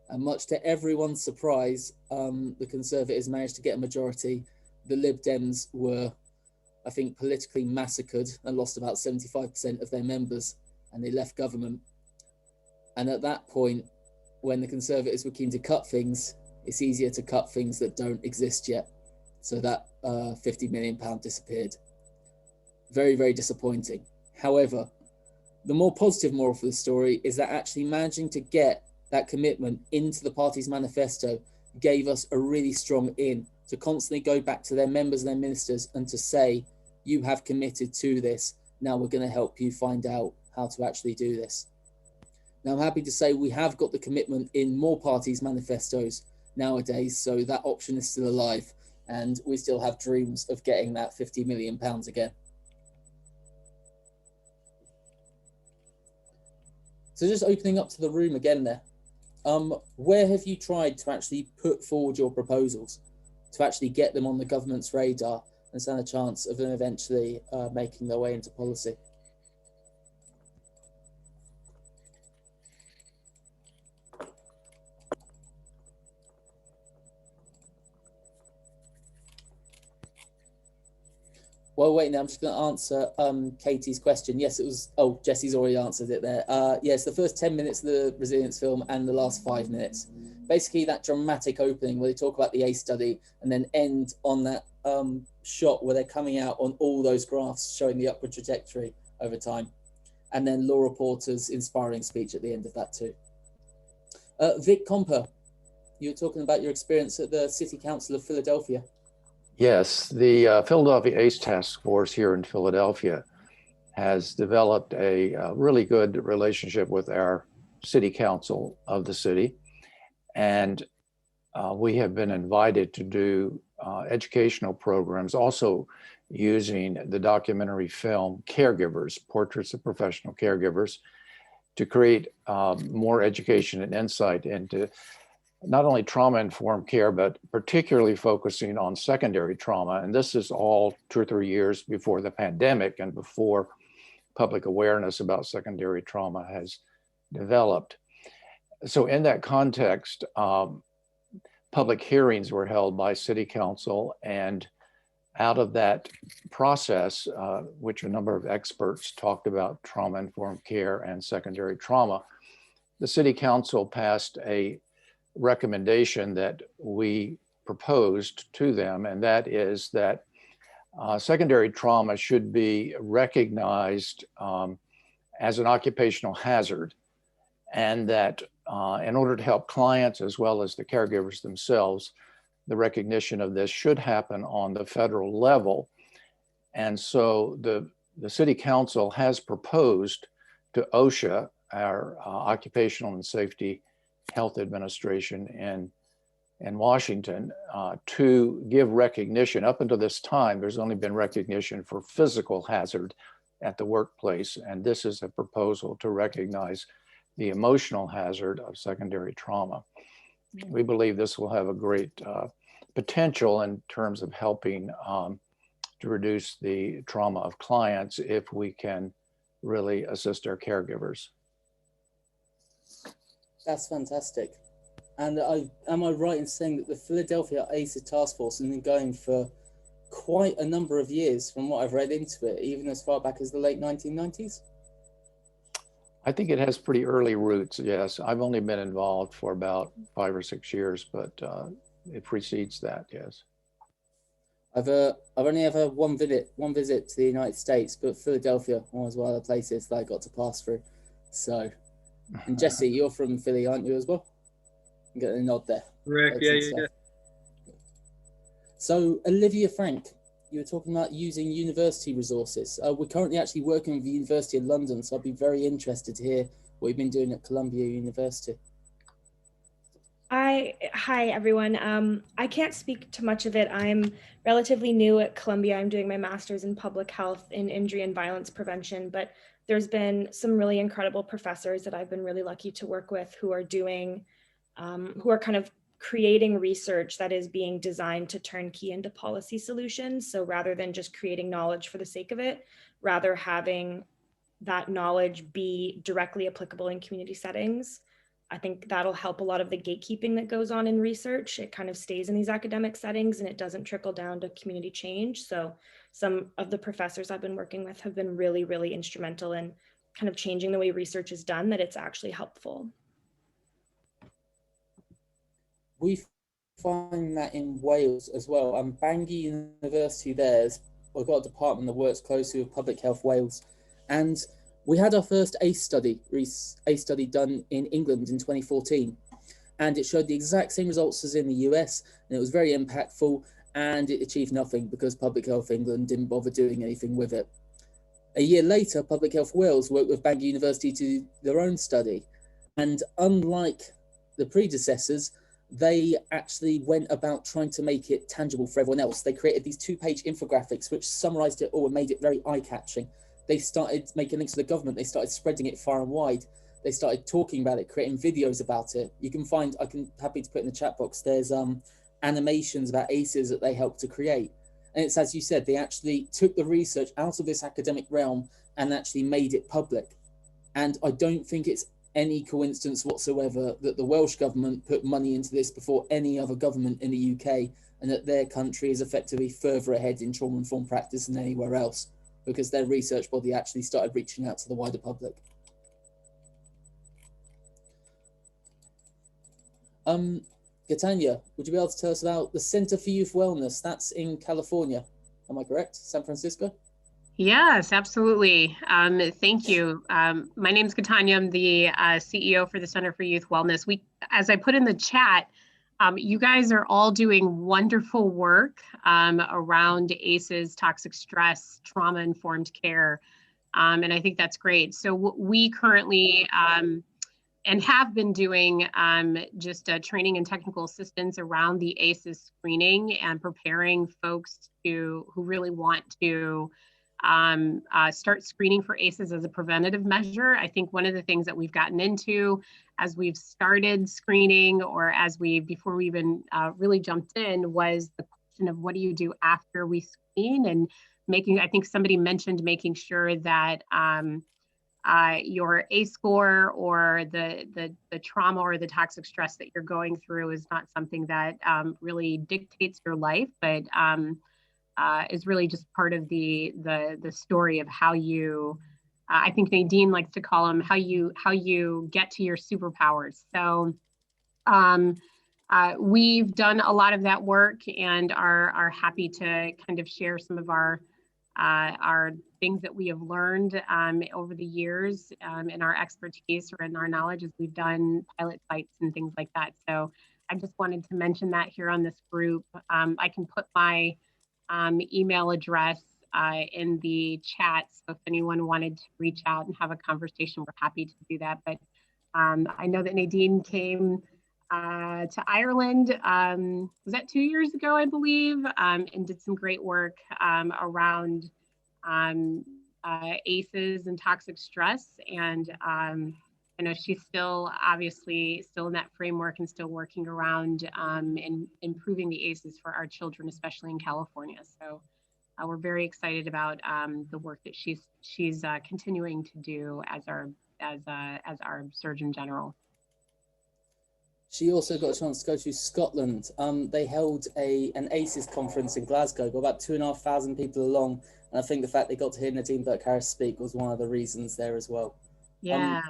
And much to everyone's surprise, the Conservatives managed to get a majority. The Lib Dems were, I think, politically massacred and lost about 75% of their members, and they left government. And at that point, when the Conservatives were keen to cut things, it's easier to cut things that don't exist yet. So that £50 million disappeared. Very, very disappointing. However, the more positive moral for the story is that actually managing to get that commitment into the party's manifesto gave us a really strong in to constantly go back to their members and their ministers and to say, you have committed to this. Now we're going to help you find out how to actually do this. Now, I'm happy to say we have got the commitment in more parties' manifestos nowadays, so that option is still alive, and we still have dreams of getting that £50 million again. So just opening up to the room again there. Where have you tried to actually put forward your proposals, to actually get them on the government's radar and stand a chance of them eventually making their way into policy? Well, wait, now I'm just going to answer Katie's question. Yes, it was, oh, Jesse's already answered it there. Yes, the first 10 minutes of the resilience film and the last 5 minutes. Basically that dramatic opening where they talk about the ACE study and then end on that shot where they're coming out on all those graphs showing the upward trajectory over time. And then Laura Porter's inspiring speech at the end of that too. Vic Comper, you were talking about your experience at the City Council of Philadelphia. Yes, the Philadelphia ACE Task Force here in Philadelphia has developed a really good relationship with our city council of the city. And we have been invited to do educational programs, also using the documentary film Caregivers, Portraits of Professional Caregivers, to create more education and insight into not only trauma-informed care, but particularly focusing on secondary trauma. And this is all 2 or 3 years before the pandemic and before public awareness about secondary trauma has developed. So in that context, public hearings were held by City Council, and out of that process, which a number of experts talked about trauma-informed care and secondary trauma, the City Council passed a recommendation that we proposed to them, and that is that secondary trauma should be recognized as an occupational hazard, and that in order to help clients as well as the caregivers themselves, the recognition of this should happen on the federal level. And so the City Council has proposed to OSHA, our Occupational and Safety Health Administration in Washington, to give recognition. Up until this time, there's only been recognition for physical hazard at the workplace, and this is a proposal to recognize the emotional hazard of secondary trauma. We believe this will have a great potential in terms of helping to reduce the trauma of clients if we can really assist our caregivers. That's fantastic. And am I right in saying that the Philadelphia ACE Task Force has been going for quite a number of years from what I've read into it, even as far back as the late 1990s? I think it has pretty early roots, yes. I've only been involved for about 5 or 6 years, but it precedes that, yes. I've only ever one visit to the United States, but Philadelphia was one of the places that I got to pass through. So, and Jesse, you're from Philly, aren't you as well? I'm getting a nod there. Correct. Yeah. So, Olivia Frank, you were talking about using university resources. We're currently actually working with the University of London, so I'd be very interested to hear what you've been doing at Columbia University. Hi, everyone. I can't speak to much of it. I'm relatively new at Columbia. I'm doing my master's in public health in injury and violence prevention, but there's been some really incredible professors that I've been really lucky to work with who are doing, who are kind of creating research that is being designed to turn key into policy solutions. So rather than just creating knowledge for the sake of it, rather having that knowledge be directly applicable in community settings. I think that'll help a lot of the gatekeeping that goes on in research. It kind of stays in these academic settings and it doesn't trickle down to community change. So some of the professors I've been working with have been really, really instrumental in kind of changing the way research is done, that it's actually helpful. We find that in Wales as well. Bangor University there's, we've got a department that works closely with Public Health Wales. And we had our first ACE study done in England in 2014, and it showed the exact same results as in the US, and it was very impactful, and it achieved nothing because Public Health England didn't bother doing anything with it. A year later, Public Health Wales worked with Bangor University to do their own study, And unlike the predecessors, they actually went about trying to make it tangible for everyone else. They created these 2-page infographics which summarized it all and made it very eye-catching. They started making links to the government. They started spreading it far and wide. They started talking about it, creating videos about it. You can find, happy to put in the chat box, there's animations about ACEs that they helped to create. And it's, as you said, they actually took the research out of this academic realm and actually made it public. And I don't think it's any coincidence whatsoever that the Welsh government put money into this before any other government in the UK, and that their country is effectively further ahead in trauma-informed practice than anywhere else, because their research body actually started reaching out to the wider public. Gatanya, would you be able to tell us about the Center for Youth Wellness? That's in California. Am I correct? San Francisco? Yes, absolutely. Thank you. My name is Katanya. I'm the CEO for the Center for Youth Wellness. As I put in the chat, you guys are all doing wonderful work around ACEs, toxic stress, trauma-informed care, and I think that's great. So we currently and have been doing just training and technical assistance around the ACEs screening and preparing folks who really want to start screening for ACEs as a preventative measure. I think one of the things that we've gotten into as we've started screening, or before we even really jumped in, was the question of what do you do after we screen, and I think somebody mentioned making sure that your ACE score or the trauma or the toxic stress that you're going through is not something that really dictates your life, but is really just part of the story of how you, I think Nadine likes to call them how you get to your superpowers. So we've done a lot of that work and are happy to kind of share some of our things that we have learned over the years in our expertise or in our knowledge as we've done pilot sites and things like that. So I just wanted to mention that here on this group. I can put my email address in the chat. So if anyone wanted to reach out and have a conversation, we're happy to do that. But I know that Nadine came to Ireland, was that 2 years ago, I believe, and did some great work around ACEs and toxic stress. And I know she's obviously still in that framework and still working around in improving the ACEs for our children, especially in California. So we're very excited about the work that she's continuing to do as our Surgeon General. She also got a chance to go to Scotland. They held an ACEs conference in Glasgow, got about 2,500 people along. And I think the fact they got to hear Nadine Burke-Harris speak was one of the reasons there as well. Yeah.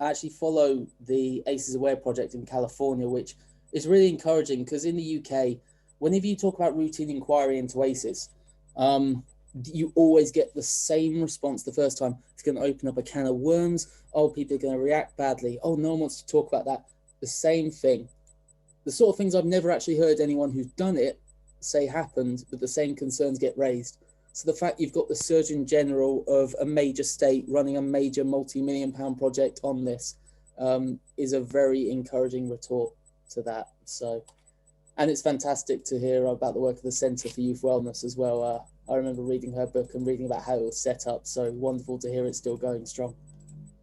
I actually follow the ACEs Aware project in California, which is really encouraging because in the UK, whenever you talk about routine inquiry into ACEs, you always get the same response the first time. It's going to open up a can of worms. Oh, people are going to react badly. Oh, no one wants to talk about that. The same thing. The sort of things I've never actually heard anyone who's done it say happened, but the same concerns get raised. So the fact you've got the Surgeon General of a major state running a major multi-million-pound project on this is a very encouraging retort to that. So, and it's fantastic to hear about the work of the Centre for Youth Wellness as well. I remember reading her book and reading about how it was set up. So wonderful to hear it's still going strong.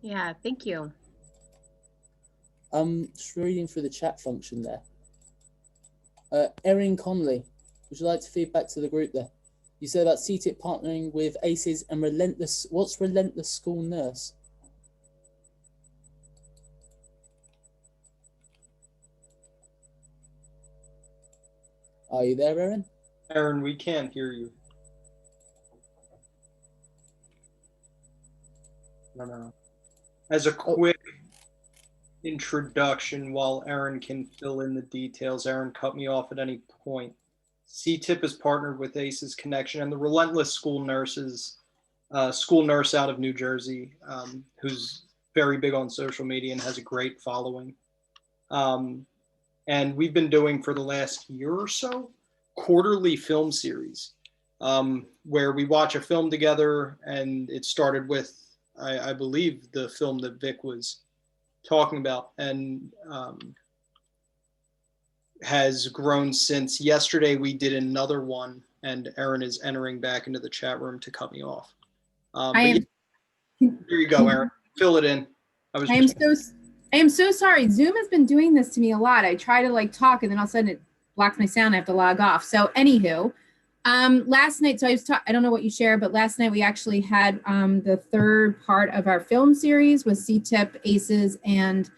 Yeah, thank you. Just reading through the chat function there. Erin Conley, would you like to feed back to the group there? You said about CTIPP partnering with ACEs and Relentless. What's Relentless School Nurse? Are you there, Erin? Erin, we can't hear you. No. As a quick introduction, while Erin can fill in the details, Erin cut me off at any point. CTIPP has partnered with ACEs Connection and the Relentless School Nurses, school nurse out of New Jersey, who's very big on social media and has a great following. And we've been doing for the last year or so quarterly film series where we watch a film together, and it started with, I believe, the film that Vic was talking about, and has grown since. Yesterday we did another one, and Erin is entering back into the chat room to cut me off. There you go, Erin. Fill it in. I am so sorry. Zoom has been doing this to me a lot. I try to like talk, and then all of a sudden it blocks my sound. I have to log off. So anywho, last night, so I don't know what you share, but last night we actually had the third part of our film series with CTIPP, ACEs, and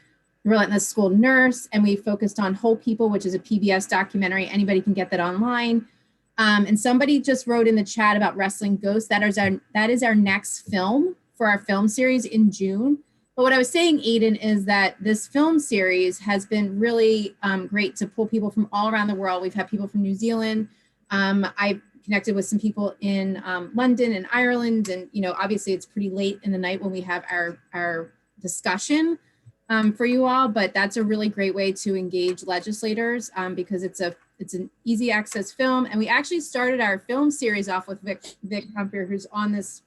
Relentless School Nurse, and we focused on Whole People, which is a PBS documentary. Anybody can get that online. And somebody just wrote in the chat about Wrestling Ghosts. That is our next film for our film series in June. But what I was saying, Aidan, is that this film series has been really great to pull people from all around the world. We've had people from New Zealand. I've connected with some people in London and Ireland. And, you know, obviously it's pretty late in the night when we have our discussion for you all, but that's a really great way to engage legislators because it's an easy access film. And we actually started our film series off with Vic Humpier, who's on this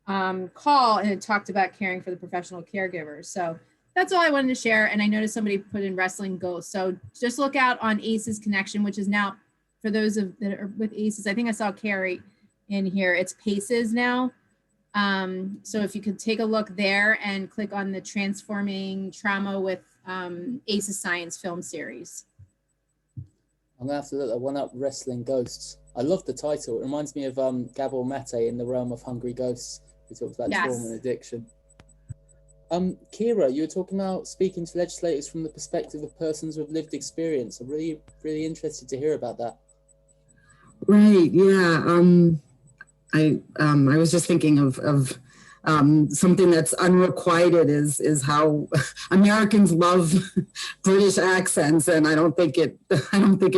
call, and it talked about caring for the professional caregivers. So that's all I wanted to share. And I noticed somebody put in Wrestling Ghosts. So just look out on ACEs Connection, which is now, for those that are with ACEs, I think I saw Carrie in here, it's PACES now. So if you could take a look there and click on the Transforming Trauma with ACEs Science film series. I'm gonna have to look that one up, Wrestling Ghosts. I love the title. It reminds me of Gabor Mate in The Realm of Hungry Ghosts, who talks about trauma and addiction. Kira, you were talking about speaking to legislators from the perspective of persons with lived experience. I'm really, really interested to hear about that. Right, yeah. I was just thinking of something that's unrequited is how Americans love British accents, and I don't think it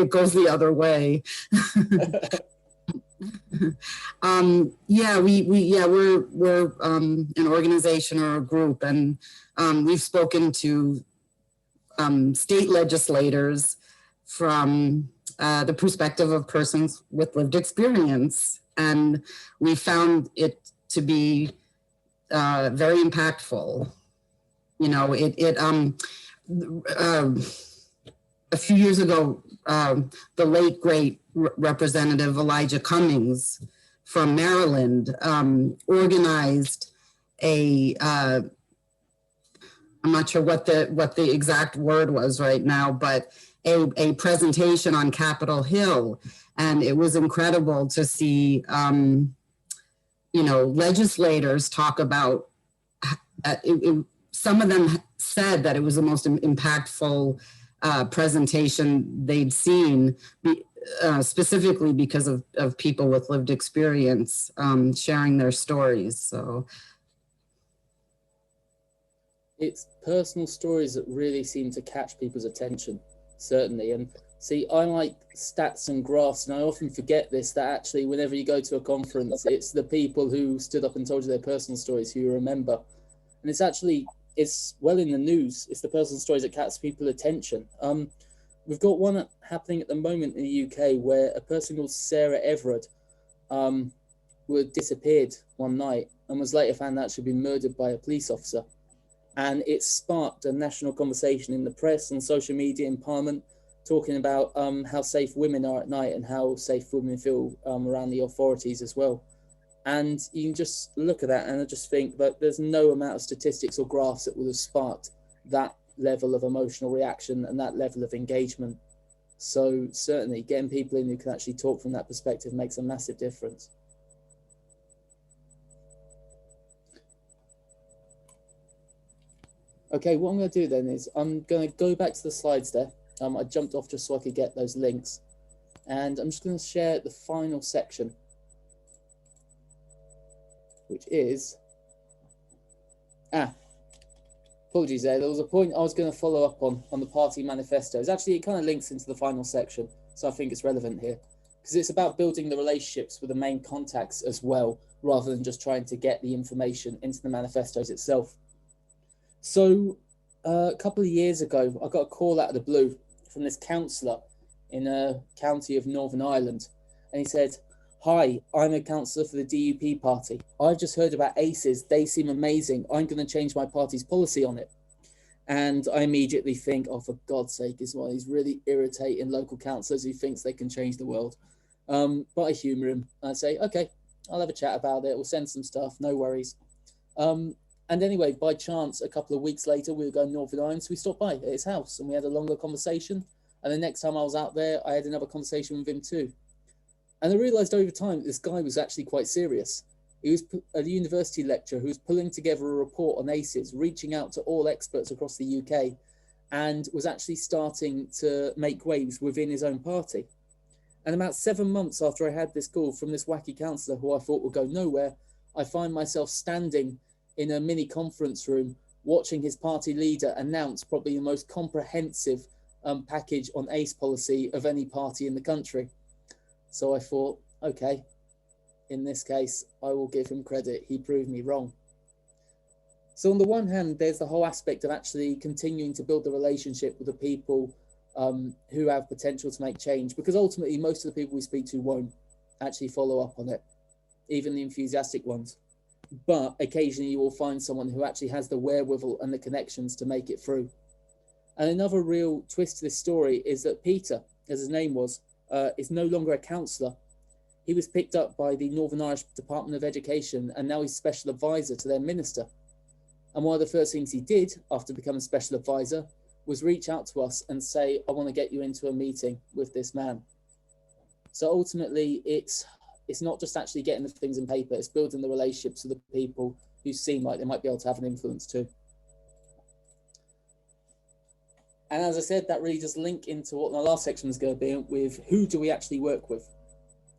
goes the other way. We're an organization or a group, and we've spoken to state legislators from the perspective of persons with lived experience, and we found it to be very impactful. You know, a few years ago, the late great Representative Elijah Cummings from Maryland organized a I'm not sure what the exact word was right now, but a presentation on Capitol Hill, and it was incredible to see legislators talk about some of them said that it was the most impactful presentation they'd seen, specifically because of people with lived experience sharing their stories. So it's personal stories that really seem to catch people's attention, certainly. And see, I like stats and graphs, and I often forget this, that actually whenever you go to a conference, it's the people who stood up and told you their personal stories who you remember. And it's well in the news. It's the personal stories that catch people's attention. We've got one happening at the moment in the UK where a person called Sarah Everard disappeared one night and was later found out she'd been murdered by a police officer. And it sparked a national conversation in the press and social media in Parliament, talking about how safe women are at night and how safe women feel around the authorities as well. And you can just look at that and I just think that there's no amount of statistics or graphs that would have sparked that level of emotional reaction and that level of engagement. So certainly getting people in who can actually talk from that perspective makes a massive difference. Okay, what I'm going to do then is I'm going to go back to the slides there. I jumped off just so I could get those links. And I'm just going to share the final section, which is, apologies there. There was a point I was going to follow up on the party manifestos. Actually, it kind of links into the final section, so I think it's relevant here. Because it's about building the relationships with the main contacts as well, rather than just trying to get the information into the manifestos itself. So a couple of years ago, I got a call out of the blue from this councillor in a county of Northern Ireland. And he said, "Hi, I'm a councillor for the DUP party. I've just heard about ACEs. They seem amazing. I'm going to change my party's policy on it." And I immediately think, oh, for God's sake, it's one of these really irritating local councillors who thinks they can change the world. But I humour him. I say, okay, I'll have a chat about it. We'll send some stuff, no worries. And anyway, by chance, a couple of weeks later, we were going Northern Ireland, so we stopped by at his house and we had a longer conversation. And the next time I was out there, I had another conversation with him too. And I realised over time that this guy was actually quite serious. He was a university lecturer who was pulling together a report on ACEs, reaching out to all experts across the UK, and was actually starting to make waves within his own party. And about 7 months after I had this call from this wacky councillor who I thought would go nowhere, I find myself standing in a mini conference room watching his party leader announce probably the most comprehensive package on ACE policy of any party in the country. So I thought, okay, in this case, I will give him credit. He proved me wrong. So on the one hand, there's the whole aspect of actually continuing to build the relationship with the people who have potential to make change, because ultimately most of the people we speak to won't actually follow up on it, even the enthusiastic ones. But occasionally you will find someone who actually has the wherewithal and the connections to make it through. And another real twist to this story is that Peter, as his name was, is no longer a councillor. He was picked up by the Northern Irish Department of Education, and now he's special advisor to their minister. And one of the first things he did after becoming special advisor was reach out to us and say, I want to get you into a meeting with this man. So ultimately, it's not just actually getting the things in paper, it's building the relationships with the people who seem like they might be able to have an influence too. And as I said, that really does link into what my last section is going to be with who do we actually work with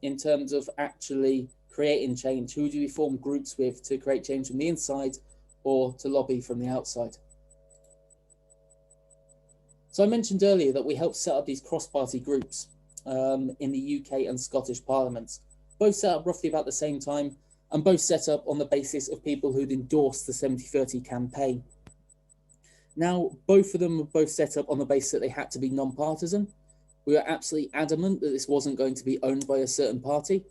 in terms of actually creating change? Who do we form groups with to create change from the inside or to lobby from the outside? So I mentioned earlier that we helped set up these cross-party groups in the UK and Scottish parliaments, both set up roughly about the same time and both set up on the basis of people who'd endorsed the 70-30 campaign. Now, both of them were both set up on the basis that they had to be non-partisan. We were absolutely adamant that this wasn't going to be owned by a certain party.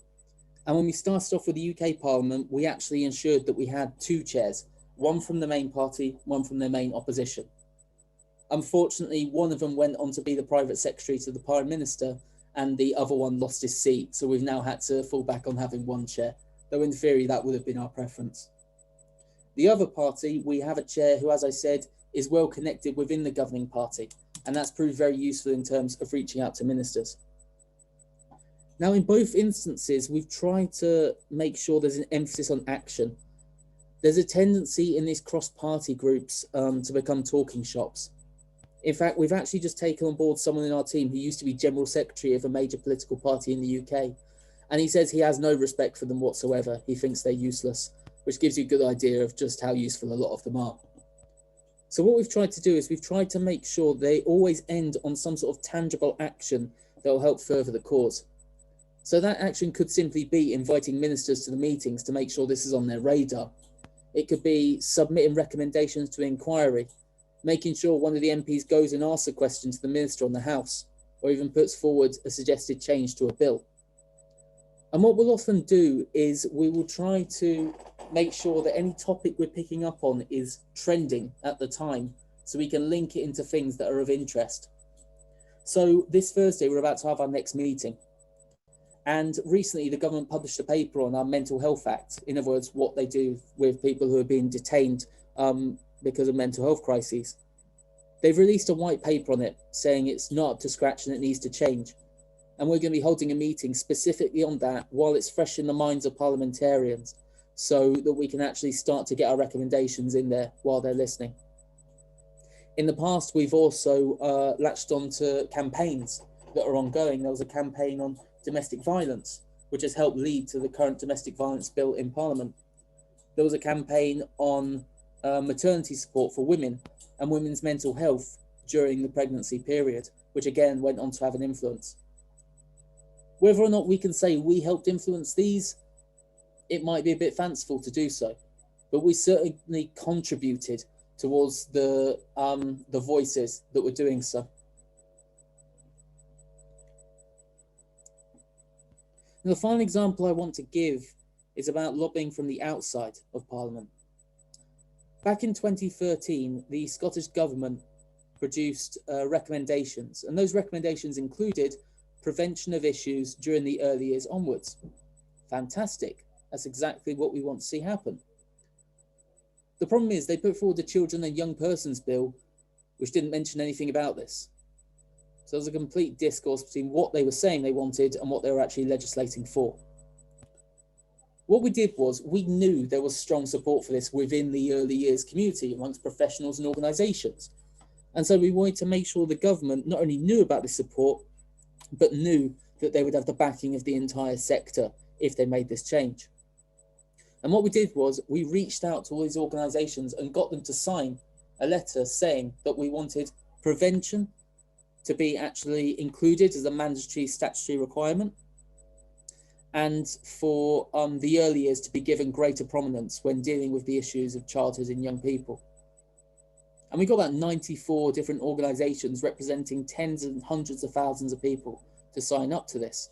And when we started off with the UK Parliament, we actually ensured that we had 2 chairs, one from the main party, one from the main opposition. Unfortunately, one of them went on to be the private secretary to the Prime Minister, and the other one lost his seat. So we've now had to fall back on having 1 chair, though in theory that would have been our preference. The other party, we have a chair who, as I said, is well connected within the governing party, and that's proved very useful in terms of reaching out to ministers. Now, in both instances, we've tried to make sure there's an emphasis on action. There's a tendency in these cross-party groups to become talking shops. In fact, we've actually just taken on board someone in our team who used to be General Secretary of a major political party in the UK, and he says he has no respect for them whatsoever. He thinks they're useless, which gives you a good idea of just how useful a lot of them are. So what we've tried to do is we've tried to make sure they always end on some sort of tangible action that will help further the cause. So that action could simply be inviting ministers to the meetings to make sure this is on their radar. It could be submitting recommendations to inquiry, making sure one of the MPs goes and asks a question to the minister on the House, or even puts forward a suggested change to a bill. And what we'll often do is we will try to make sure that any topic we're picking up on is trending at the time, so we can link it into things that are of interest. So this Thursday, we're about to have our next meeting. And recently, the government published a paper on our Mental Health Act. In other words, what they do with people who are being detained because of mental health crises. They've released a white paper on it, saying it's not up to scratch and it needs to change. And we're going to be holding a meeting specifically on that while it's fresh in the minds of parliamentarians, so that we can actually start to get our recommendations in there while they're listening. In the past, we've also latched on to campaigns that are ongoing. There was a campaign on domestic violence, which has helped lead to the current domestic violence bill in Parliament. There was a campaign on maternity support for women and women's mental health during the pregnancy period, which again went on to have an influence. Whether or not we can say we helped influence these, it might be a bit fanciful to do so, but we certainly contributed towards the voices that were doing so. And the final example I want to give is about lobbying from the outside of Parliament. Back in 2013, the Scottish Government produced recommendations, and those recommendations included prevention of issues during the early years onwards. Fantastic. That's exactly what we want to see happen. The problem is they put forward the Children and Young Persons Bill, which didn't mention anything about this. So there was a complete discourse between what they were saying they wanted and what they were actually legislating for. What we did was we knew there was strong support for this within the early years community amongst professionals and organisations. And so we wanted to make sure the government not only knew about this support, but knew that they would have the backing of the entire sector if they made this change. And what we did was we reached out to all these organisations and got them to sign a letter saying that we wanted prevention to be actually included as a mandatory statutory requirement, and for the early years to be given greater prominence when dealing with the issues of childhood and young people. And we got about 94 different organisations representing tens and hundreds of thousands of people to sign up to this.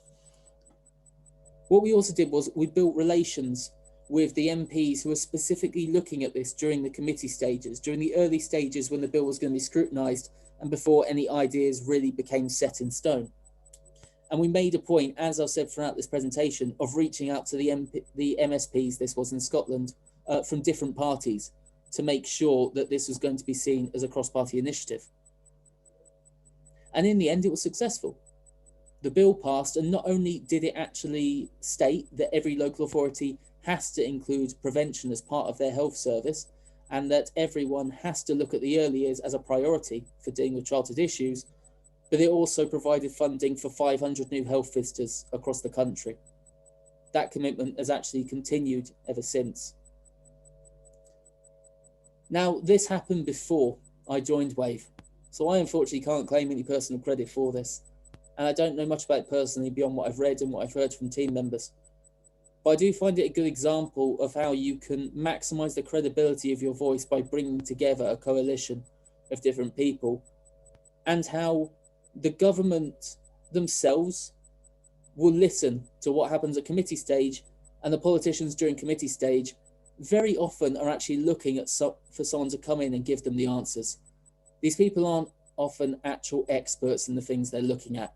What we also did was we built relations with the MPs who were specifically looking at this during the committee stages, during the early stages when the bill was going to be scrutinised and before any ideas really became set in stone. And we made a point, as I've said throughout this presentation, of reaching out to the MSPs, this was in Scotland, from different parties to make sure that this was going to be seen as a cross-party initiative. And in the end, it was successful. The bill passed, and not only did it actually state that every local authority has to include prevention as part of their health service, and that everyone has to look at the early years as a priority for dealing with childhood issues, but it also provided funding for 500 new health visitors across the country. That commitment has actually continued ever since. Now, this happened before I joined WAVE, so I unfortunately can't claim any personal credit for this, and I don't know much about it personally beyond what I've read and what I've heard from team members. But I do find it a good example of how you can maximise the credibility of your voice by bringing together a coalition of different people, and how the government themselves will listen to what happens at committee stage, and the politicians during committee stage very often are actually looking at for someone to come in and give them the answers. These people aren't often actual experts in the things they're looking at,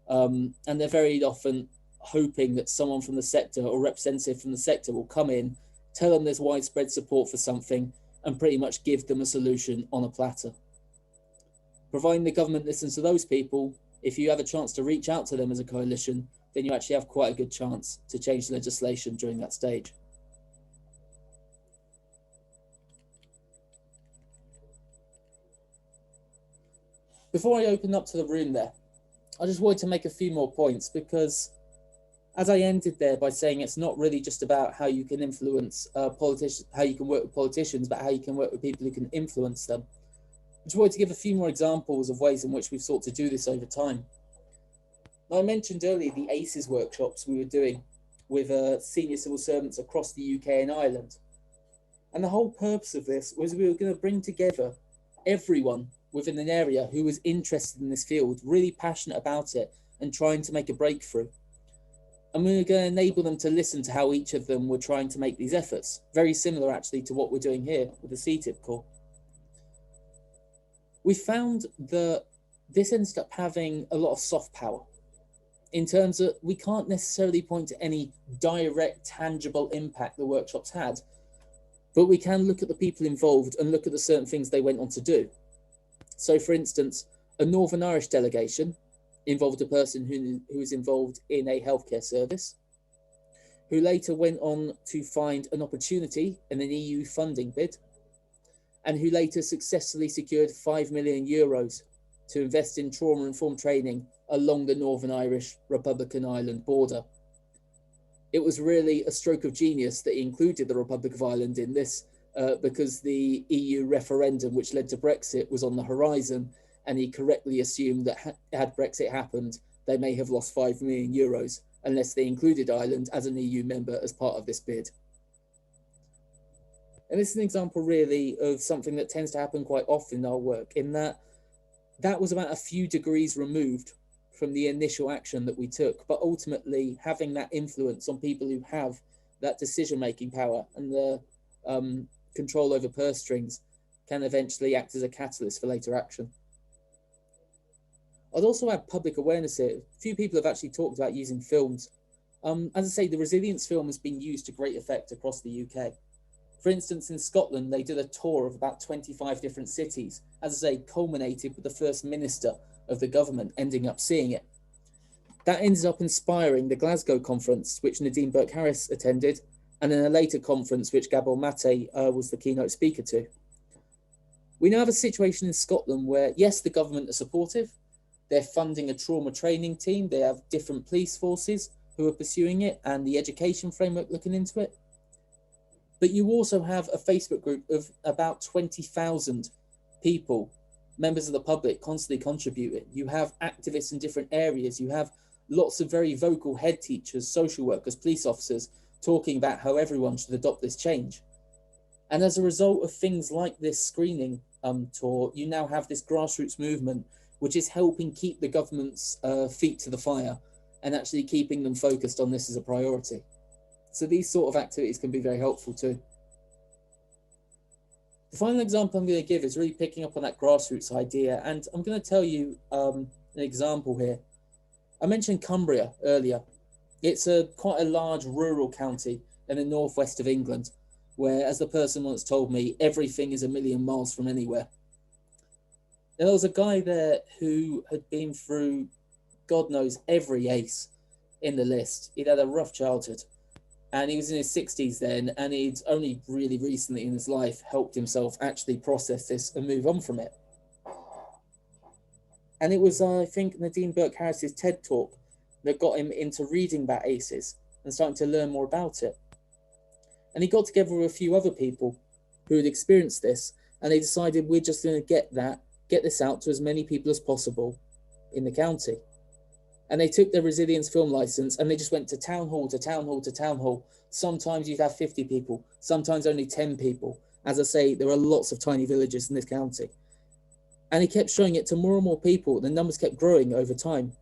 and they're very often hoping that someone from the sector or representative from the sector will come in, tell them there's widespread support for something, and pretty much give them a solution on a platter. Providing the government listens to those people, if you have a chance to reach out to them as a coalition, then you actually have quite a good chance to change legislation during that stage. Before I open up to the room there, I just wanted to make a few more points, because as I ended there by saying it's not really just about how you can influence politicians, how you can work with politicians, but how you can work with people who can influence them. I just wanted to give a few more examples of ways in which we've sought to do this over time. Now, I mentioned earlier the ACES workshops we were doing with senior civil servants across the UK and Ireland. And the whole purpose of this was we were going to bring together everyone within an area who was interested in this field, really passionate about it and trying to make a breakthrough. And we were going to enable them to listen to how each of them were trying to make these efforts. Very similar actually to what we're doing here with the CTIPP call. We found that this ended up having a lot of soft power in terms of we can't necessarily point to any direct, tangible impact the workshops had, but we can look at the people involved and look at the certain things they went on to do. So for instance, a Northern Irish delegation involved a person who was involved in a healthcare service, who later went on to find an opportunity in an EU funding bid, and who later successfully secured €5 million to invest in trauma-informed training along the Northern Irish Republican Ireland border. It was really a stroke of genius that he included the Republic of Ireland in this, because the EU referendum, which led to Brexit, was on the horizon, and he correctly assumed that had Brexit happened, they may have lost €5 million unless they included Ireland as an EU member as part of this bid. And this is an example really of something that tends to happen quite often in our work, in that that was about a few degrees removed from the initial action that we took, but ultimately having that influence on people who have that decision-making power and the control over purse strings can eventually act as a catalyst for later action. I'd also add public awareness here. A few people have actually talked about using films. As I say, the resilience film has been used to great effect across the UK. For instance, in Scotland, they did a tour of about 25 different cities, as I say, culminated with the First Minister of the government ending up seeing it. That ended up inspiring the Glasgow conference, which Nadine Burke-Harris attended, and then a later conference, which Gabor Mate was the keynote speaker to. We now have a situation in Scotland where, yes, the government are supportive. They're funding a trauma training team. They have different police forces who are pursuing it and the education framework looking into it. But you also have a Facebook group of about 20,000 people, members of the public, constantly contributing. You have activists in different areas. You have lots of very vocal head teachers, social workers, police officers talking about how everyone should adopt this change. And as a result of things like this screening tour, you now have this grassroots movement, which is helping keep the government's feet to the fire and actually keeping them focused on this as a priority. So these sort of activities can be very helpful too. The final example I'm going to give is really picking up on that grassroots idea. And I'm going to tell you an example here. I mentioned Cumbria earlier. It's quite a large rural county in the northwest of England, where, as the person once told me, everything is a million miles from anywhere. There was a guy there who had been through, God knows, every ace in the list. He'd had a rough childhood. And he was in his 60s then, and he'd only really recently in his life helped himself actually process this and move on from it. And it was, I think, Nadine Burke-Harris's TED Talk that got him into reading about ACEs and starting to learn more about it. And he got together with a few other people who had experienced this, and they decided we're just going to get this out to as many people as possible in the county. And they took their resilience film license and they just went to town hall to town hall to town hall. Sometimes you'd have 50 people, sometimes only 10 people. As I say, there are lots of tiny villages in this county. And he kept showing it to more and more people. The numbers kept growing over time.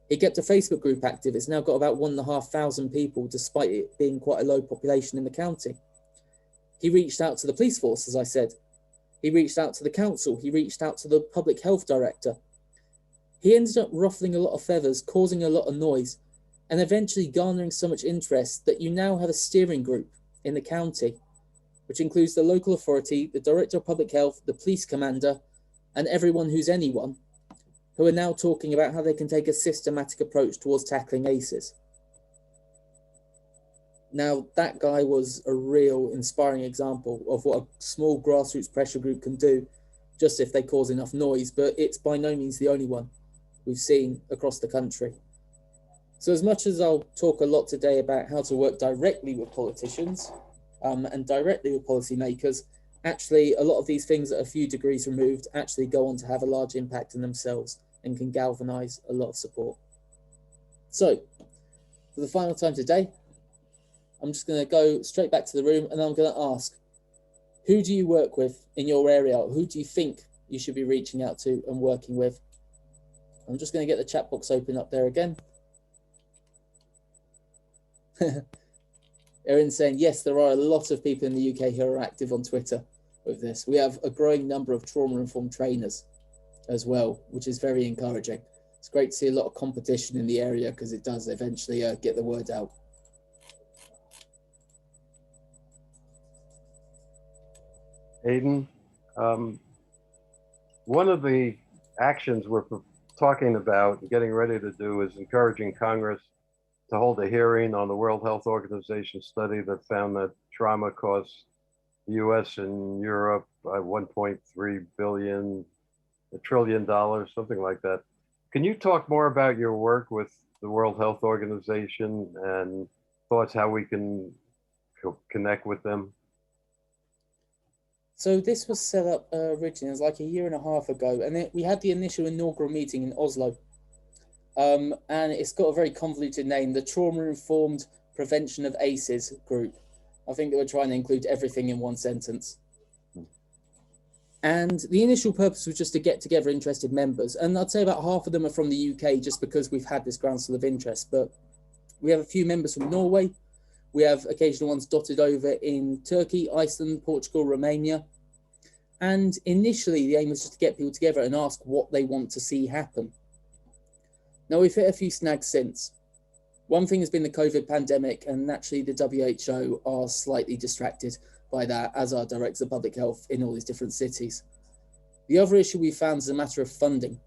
He kept a Facebook group active. It's now got about 1,500 people, despite it being quite a low population in the county. He reached out to the police force, as I said. He reached out to the council. He reached out to the public health director. He ended up ruffling a lot of feathers, causing a lot of noise, and eventually garnering so much interest that you now have a steering group in the county, which includes the local authority, the director of public health, the police commander, and everyone who's anyone, who are now talking about how they can take a systematic approach towards tackling ACEs. Now, that guy was a real inspiring example of what a small grassroots pressure group can do, just if they cause enough noise, but it's by no means the only one we've seen across the country. So as much as I'll talk a lot today about how to work directly with politicians and directly with policymakers, actually a lot of these things that are a few degrees removed actually go on to have a large impact in themselves and can galvanize a lot of support. So for the final time today, I'm just going to go straight back to the room and I'm going to ask, who do you work with in your area? Who do you think you should be reaching out to and working with? I'm just going to get the chat box open up there again. Erin's saying, yes, there are a lot of people in the UK who are active on Twitter with this. We have a growing number of trauma-informed trainers as well, which is very encouraging. It's great to see a lot of competition in the area because it does eventually get the word out. Aidan, one of the actions we're talking about and getting ready to do is encouraging Congress to hold a hearing on the World Health Organization study that found that trauma costs the US and Europe 1.3 billion, $1 trillion, something like that. Can you talk more about your work with the World Health Organization and thoughts how we can connect with them? So this was set up originally, it was like a year and a half ago, and we had the initial inaugural meeting in Oslo. And it's got a very convoluted name, the Trauma-Informed Prevention of ACEs group. I think they were trying to include everything in one sentence. And the initial purpose was just to get together interested members. And I'd say about half of them are from the UK just because we've had this groundswell of interest. But we have a few members from Norway. We have occasional ones dotted over in Turkey, Iceland, Portugal, Romania. And initially, the aim was just to get people together and ask what they want to see happen. Now, we've hit a few snags since. One thing has been the COVID pandemic, and naturally the WHO are slightly distracted by that, as are directors of public health in all these different cities. The other issue we found is a matter of funding.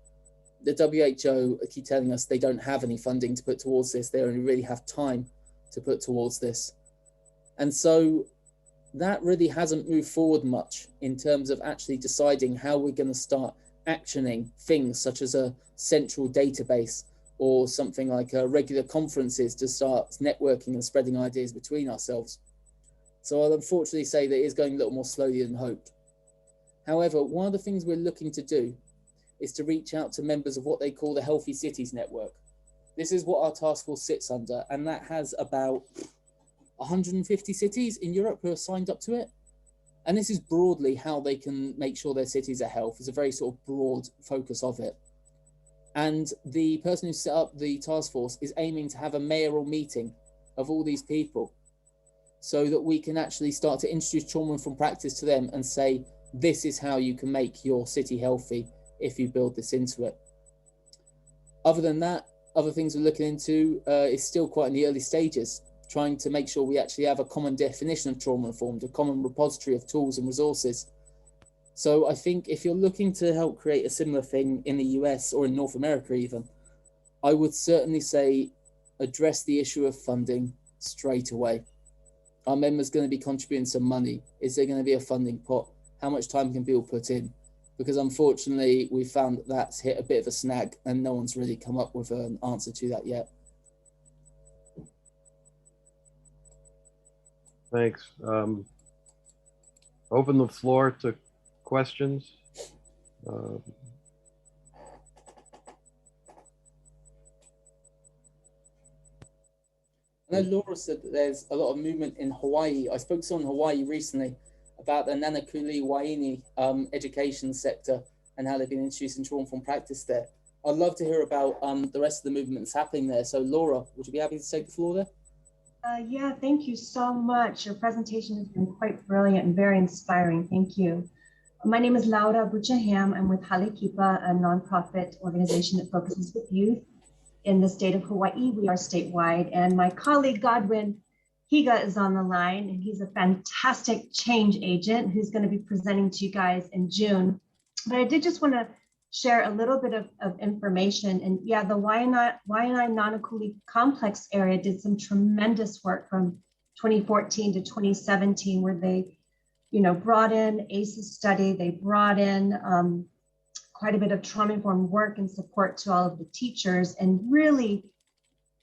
The WHO keep telling us they don't have any funding to put towards this. They only really have time to put towards this. And so that really hasn't moved forward much in terms of actually deciding how we're going to start actioning things such as a central database or something like regular conferences to start networking and spreading ideas between ourselves. So I'll unfortunately say that it is going a little more slowly than hoped. However, one of the things we're looking to do is to reach out to members of what they call the Healthy Cities Network. This is what our task force sits under, and that has about 150 cities in Europe who are signed up to it. And this is broadly how they can make sure their cities are healthy. It's a very sort of broad focus of it. And the person who set up the task force is aiming to have a mayoral meeting of all these people so that we can actually start to introduce trauma-informed practice to them and say, this is how you can make your city healthy if you build this into it. Other than that, other things we're looking into is still quite in the early stages, trying to make sure we actually have a common definition of trauma-informed, a common repository of tools and resources. So I think if you're looking to help create a similar thing in the US or in North America even, I would certainly say address the issue of funding straight away. Are members going to be contributing some money? Is there going to be a funding pot? How much time can people put in? Because unfortunately, we found that that's hit a bit of a snag and no one's really come up with an answer to that yet. Thanks. Open the floor to questions. I know Laura said that there's a lot of movement in Hawaii. I spoke to someone in Hawaii recently about the Nanakuli Waini education sector and how they've been introducing trauma-informed practice there. I'd love to hear about the rest of the movement that's happening there. So Laura, would you be happy to take the floor there? Yeah, thank you so much. Your presentation has been quite brilliant and very inspiring. Thank you. My name is Laura Buchaham. I'm with Halekipa, a nonprofit organization that focuses with youth in the state of Hawaii. We are statewide, and my colleague Godwin Higa is on the line, and he's a fantastic change agent who's going to be presenting to you guys in June. But I did just want to share a little bit of information. And yeah, the Waianae Nanakuli complex area did some tremendous work from 2014 to 2017, where they, brought in ACEs study, they brought in quite a bit of trauma-informed work and support to all of the teachers, and really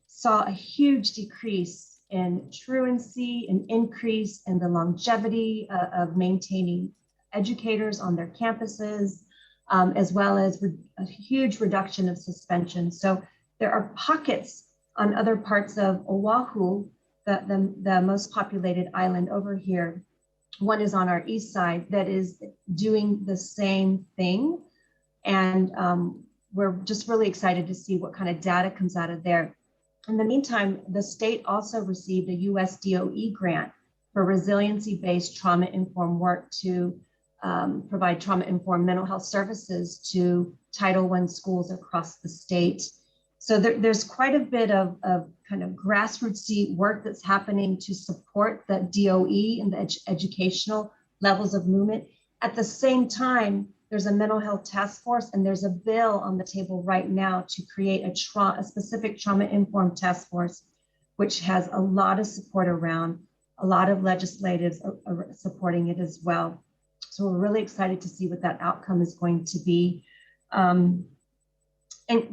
saw a huge decrease in truancy, an increase in the longevity of maintaining educators on their campuses, as well as a huge reduction of suspension. So there are pockets on other parts of Oahu, the most populated island over here. One is on our east side that is doing the same thing. And we're just really excited to see what kind of data comes out of there. In the meantime, the state also received a US DOE grant for resiliency-based trauma-informed work to provide trauma-informed mental health services to Title I schools across the state. So there's quite a bit of kind of grassrootsy work that's happening to support the DOE and the educational levels of movement. At the same time, there's a mental health task force, and there's a bill on the table right now to create a specific trauma-informed task force, which has a lot of support around, a lot of legislatives are supporting it as well. So we're really excited to see what that outcome is going to be. And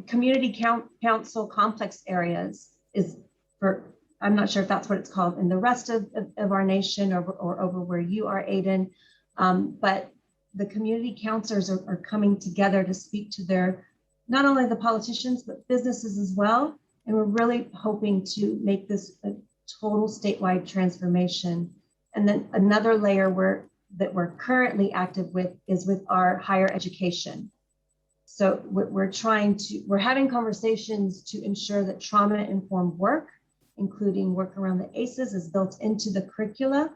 community council complex areas is for, I'm not sure if that's what it's called in the rest of our nation or over where you are, Aidan, but the community councilors are coming together to speak to their, not only the politicians, but businesses as well. And we're really hoping to make this a total statewide transformation. And then another layer that we're currently active with is with our higher education. So we're having conversations to ensure that trauma-informed work including work around the ACEs, is built into the curricula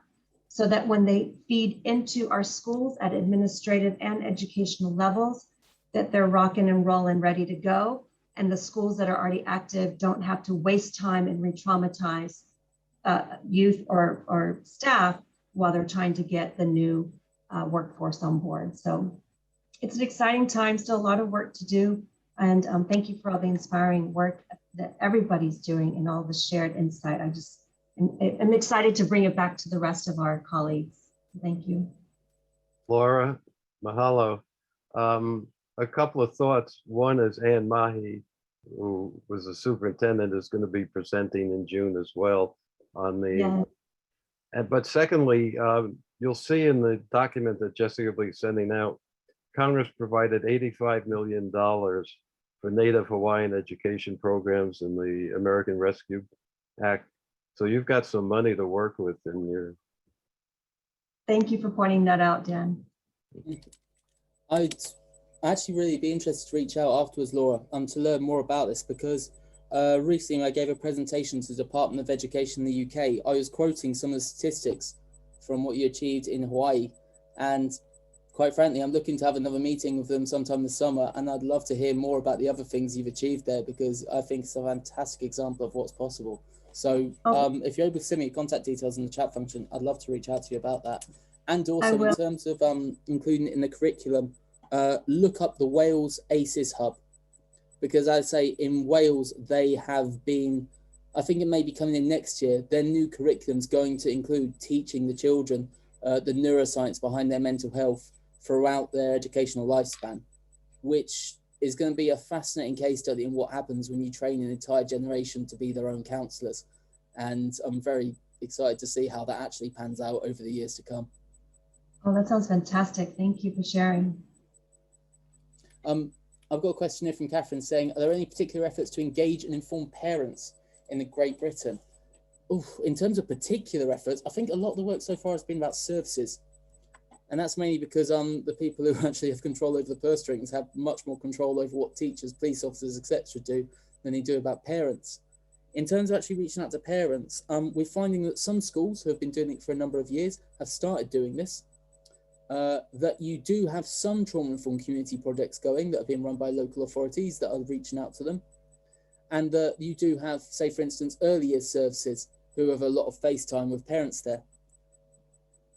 so that when they feed into our schools at administrative and educational levels, that they're rocking and rolling, ready to go. And the schools that are already active don't have to waste time and re-traumatize youth or staff while they're trying to get the new workforce on board. So it's an exciting time, still a lot of work to do. And thank you for all the inspiring work that everybody's doing and all the shared insight. I'm excited to bring it back to the rest of our colleagues. Thank you. Laura, mahalo. A couple of thoughts. One is Ann Mahi, who was the superintendent, is going to be presenting in June as well on the. Yeah. But secondly, you'll see in the document that Jessica will be sending out, Congress provided $85 million for Native Hawaiian education programs in the American Rescue Act. So you've got some money to work with in your. Thank you for pointing that out, Dan. I'd actually really be interested to reach out afterwards, Laura, to learn more about this, because recently I gave a presentation to the Department of Education in the UK. I was quoting some of the statistics from what you achieved in Hawaii, and quite frankly, I'm looking to have another meeting with them sometime this summer, and I'd love to hear more about the other things you've achieved there, because I think it's a fantastic example of what's possible. So if you're able to send me your contact details in the chat function, I'd love to reach out to you about that. And also in terms of including it in the curriculum, look up the Wales ACEs Hub, because I say in Wales, they have been, I think it may be coming in next year, their new curriculum's going to include teaching the children the neuroscience behind their mental health throughout their educational lifespan, which is going to be a fascinating case study in what happens when you train an entire generation to be their own counselors. And I'm very excited to see how that actually pans out over the years to come. Oh, that sounds fantastic. Thank you for sharing. I've got a question here from Catherine saying, are there any particular efforts to engage and inform parents in Great Britain? Oof, in terms of particular efforts, I think a lot of the work so far has been about services. And that's mainly because the people who actually have control over the purse strings have much more control over what teachers, police officers, etc. do than they do about parents. In terms of actually reaching out to parents, we're finding that some schools who have been doing it for a number of years have started doing this. That you do have some trauma-informed community projects going that are being run by local authorities that are reaching out to them. And that you do have, say, for instance, early years services who have a lot of face time with parents there.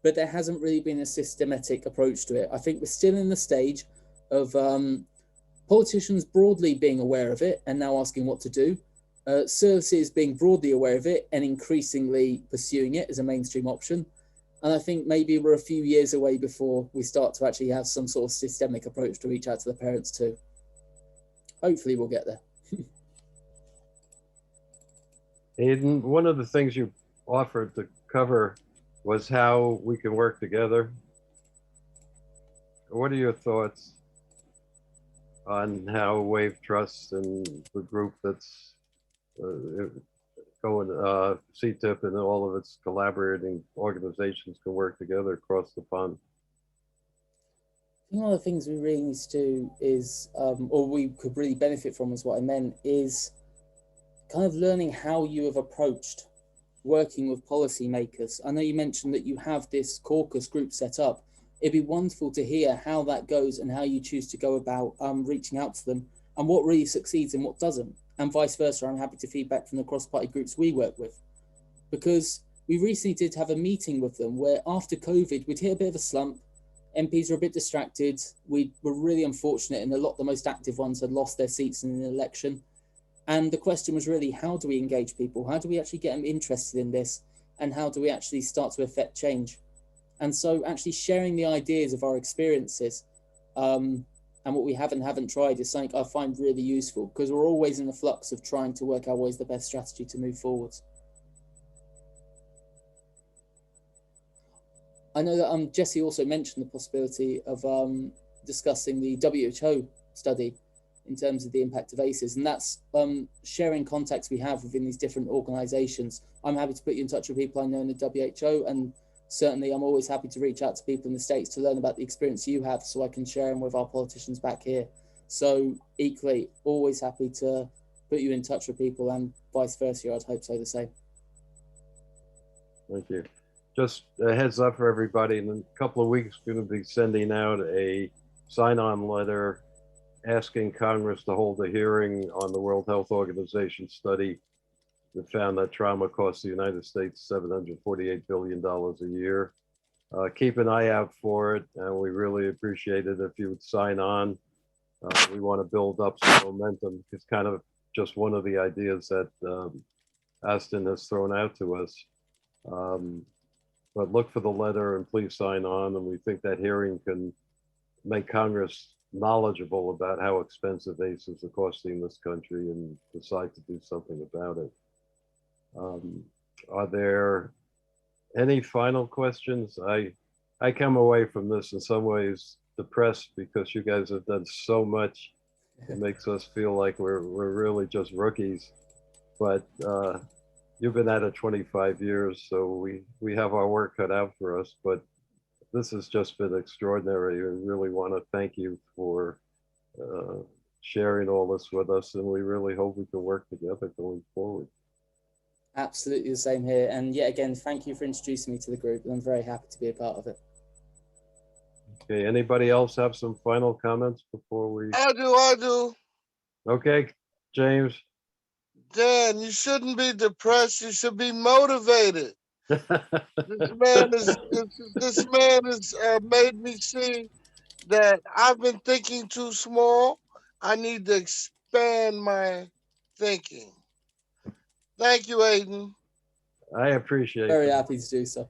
But there hasn't really been a systematic approach to it. I think we're still in the stage of politicians broadly being aware of it and now asking what to do, services being broadly aware of it and increasingly pursuing it as a mainstream option. And I think maybe we're a few years away before we start to actually have some sort of systemic approach to reach out to the parents too. Hopefully we'll get there. Aidan, one of the things you offered to cover was how we can work together. What are your thoughts on how Wave Trust and the group that's going, CTIPP and all of its collaborating organizations can work together across the pond? One of the things we really need to do is, or we could really benefit from is what I meant, is kind of learning how you have approached working with policymakers. I know you mentioned that you have this caucus group set up. It'd be wonderful to hear how that goes and how you choose to go about reaching out to them and what really succeeds and what doesn't. And vice versa, I'm happy to feedback from the cross-party groups we work with. Because we recently did have a meeting with them where after COVID, we'd hit a bit of a slump. MPs were a bit distracted. We were really unfortunate and a lot of the most active ones had lost their seats in an election. And the question was really, how do we engage people? How do we actually get them interested in this? And how do we actually start to affect change? And so actually sharing the ideas of our experiences and what we have and haven't tried is something I find really useful because we're always in the flux of trying to work out what is the best strategy to move forwards. I know that Jesse also mentioned the possibility of discussing the WHO study in terms of the impact of ACEs, and that's sharing contacts we have within these different organizations. I'm happy to put you in touch with people I know in the WHO, and certainly I'm always happy to reach out to people in the States to learn about the experience you have so I can share them with our politicians back here. So equally, always happy to put you in touch with people, and vice versa. I'd hope so the same. Thank you. Just a heads up for everybody, in a couple of weeks, we're going to be sending out a sign-on letter asking Congress to hold a hearing on the World Health Organization study that found that trauma costs the United States $748 billion a year. Keep an eye out for it, and we really appreciate it if you would sign on. We want to build up some momentum. It's kind of just one of the ideas that Aston has thrown out to us. But look for the letter and please sign on. And we think that hearing can make Congress knowledgeable about how expensive ACEs are costing this country and decide to do something about it. Are there any final questions? I come away from this in some ways depressed because you guys have done so much. It makes us feel like we're really just rookies. But you've been at it 25 years, so we have our work cut out for us. But this has just been extraordinary. I really want to thank you for sharing all this with us, and we really hope we can work together going forward. Absolutely the same here. And yet again, thank you for introducing me to the group. I'm very happy to be a part of it. Okay, anybody else have some final comments before we? I do. Okay, James. Dan, you shouldn't be depressed. You should be motivated. This man has made me see that I've been thinking too small. I need to expand my thinking. Thank you, Aidan. I appreciate it. Very happy to do so.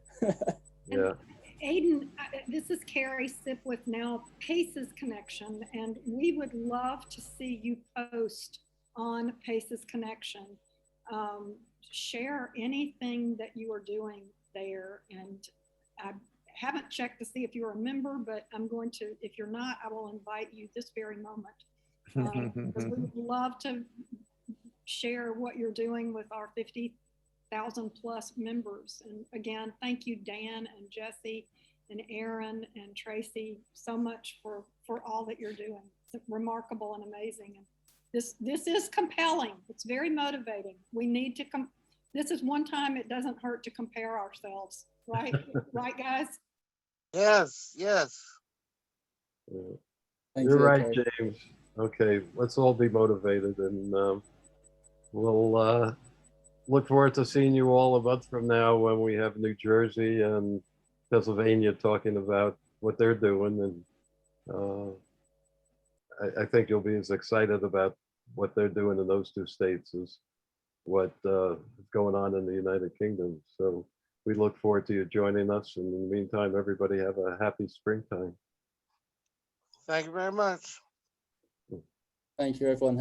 Yeah. Aidan, this is Carrie Sipwith now, PACES Connection, and we would love to see you post on PACES Connection. Share anything that you are doing there. And I haven't checked to see if you're a member, but I'm going to, if you're not, I will invite you this very moment. Because we would love to share what you're doing with our 50,000 plus members. And again, thank you, Dan and Jesse and Aaron and Tracy, so much for all that you're doing. It's remarkable and amazing. And this is compelling. It's very motivating. We need to this is one time it doesn't hurt to compare ourselves, right? Right, guys? Yes. You're right, James. Okay, let's all be motivated, and we'll look forward to seeing you all a month from now when we have New Jersey and Pennsylvania talking about what they're doing. And I think you'll be as excited about what they're doing in those two states as what is going on in the United Kingdom. So we look forward to you joining us. And in the meantime, everybody have a happy springtime. Thank you very much. Thank you, everyone. Have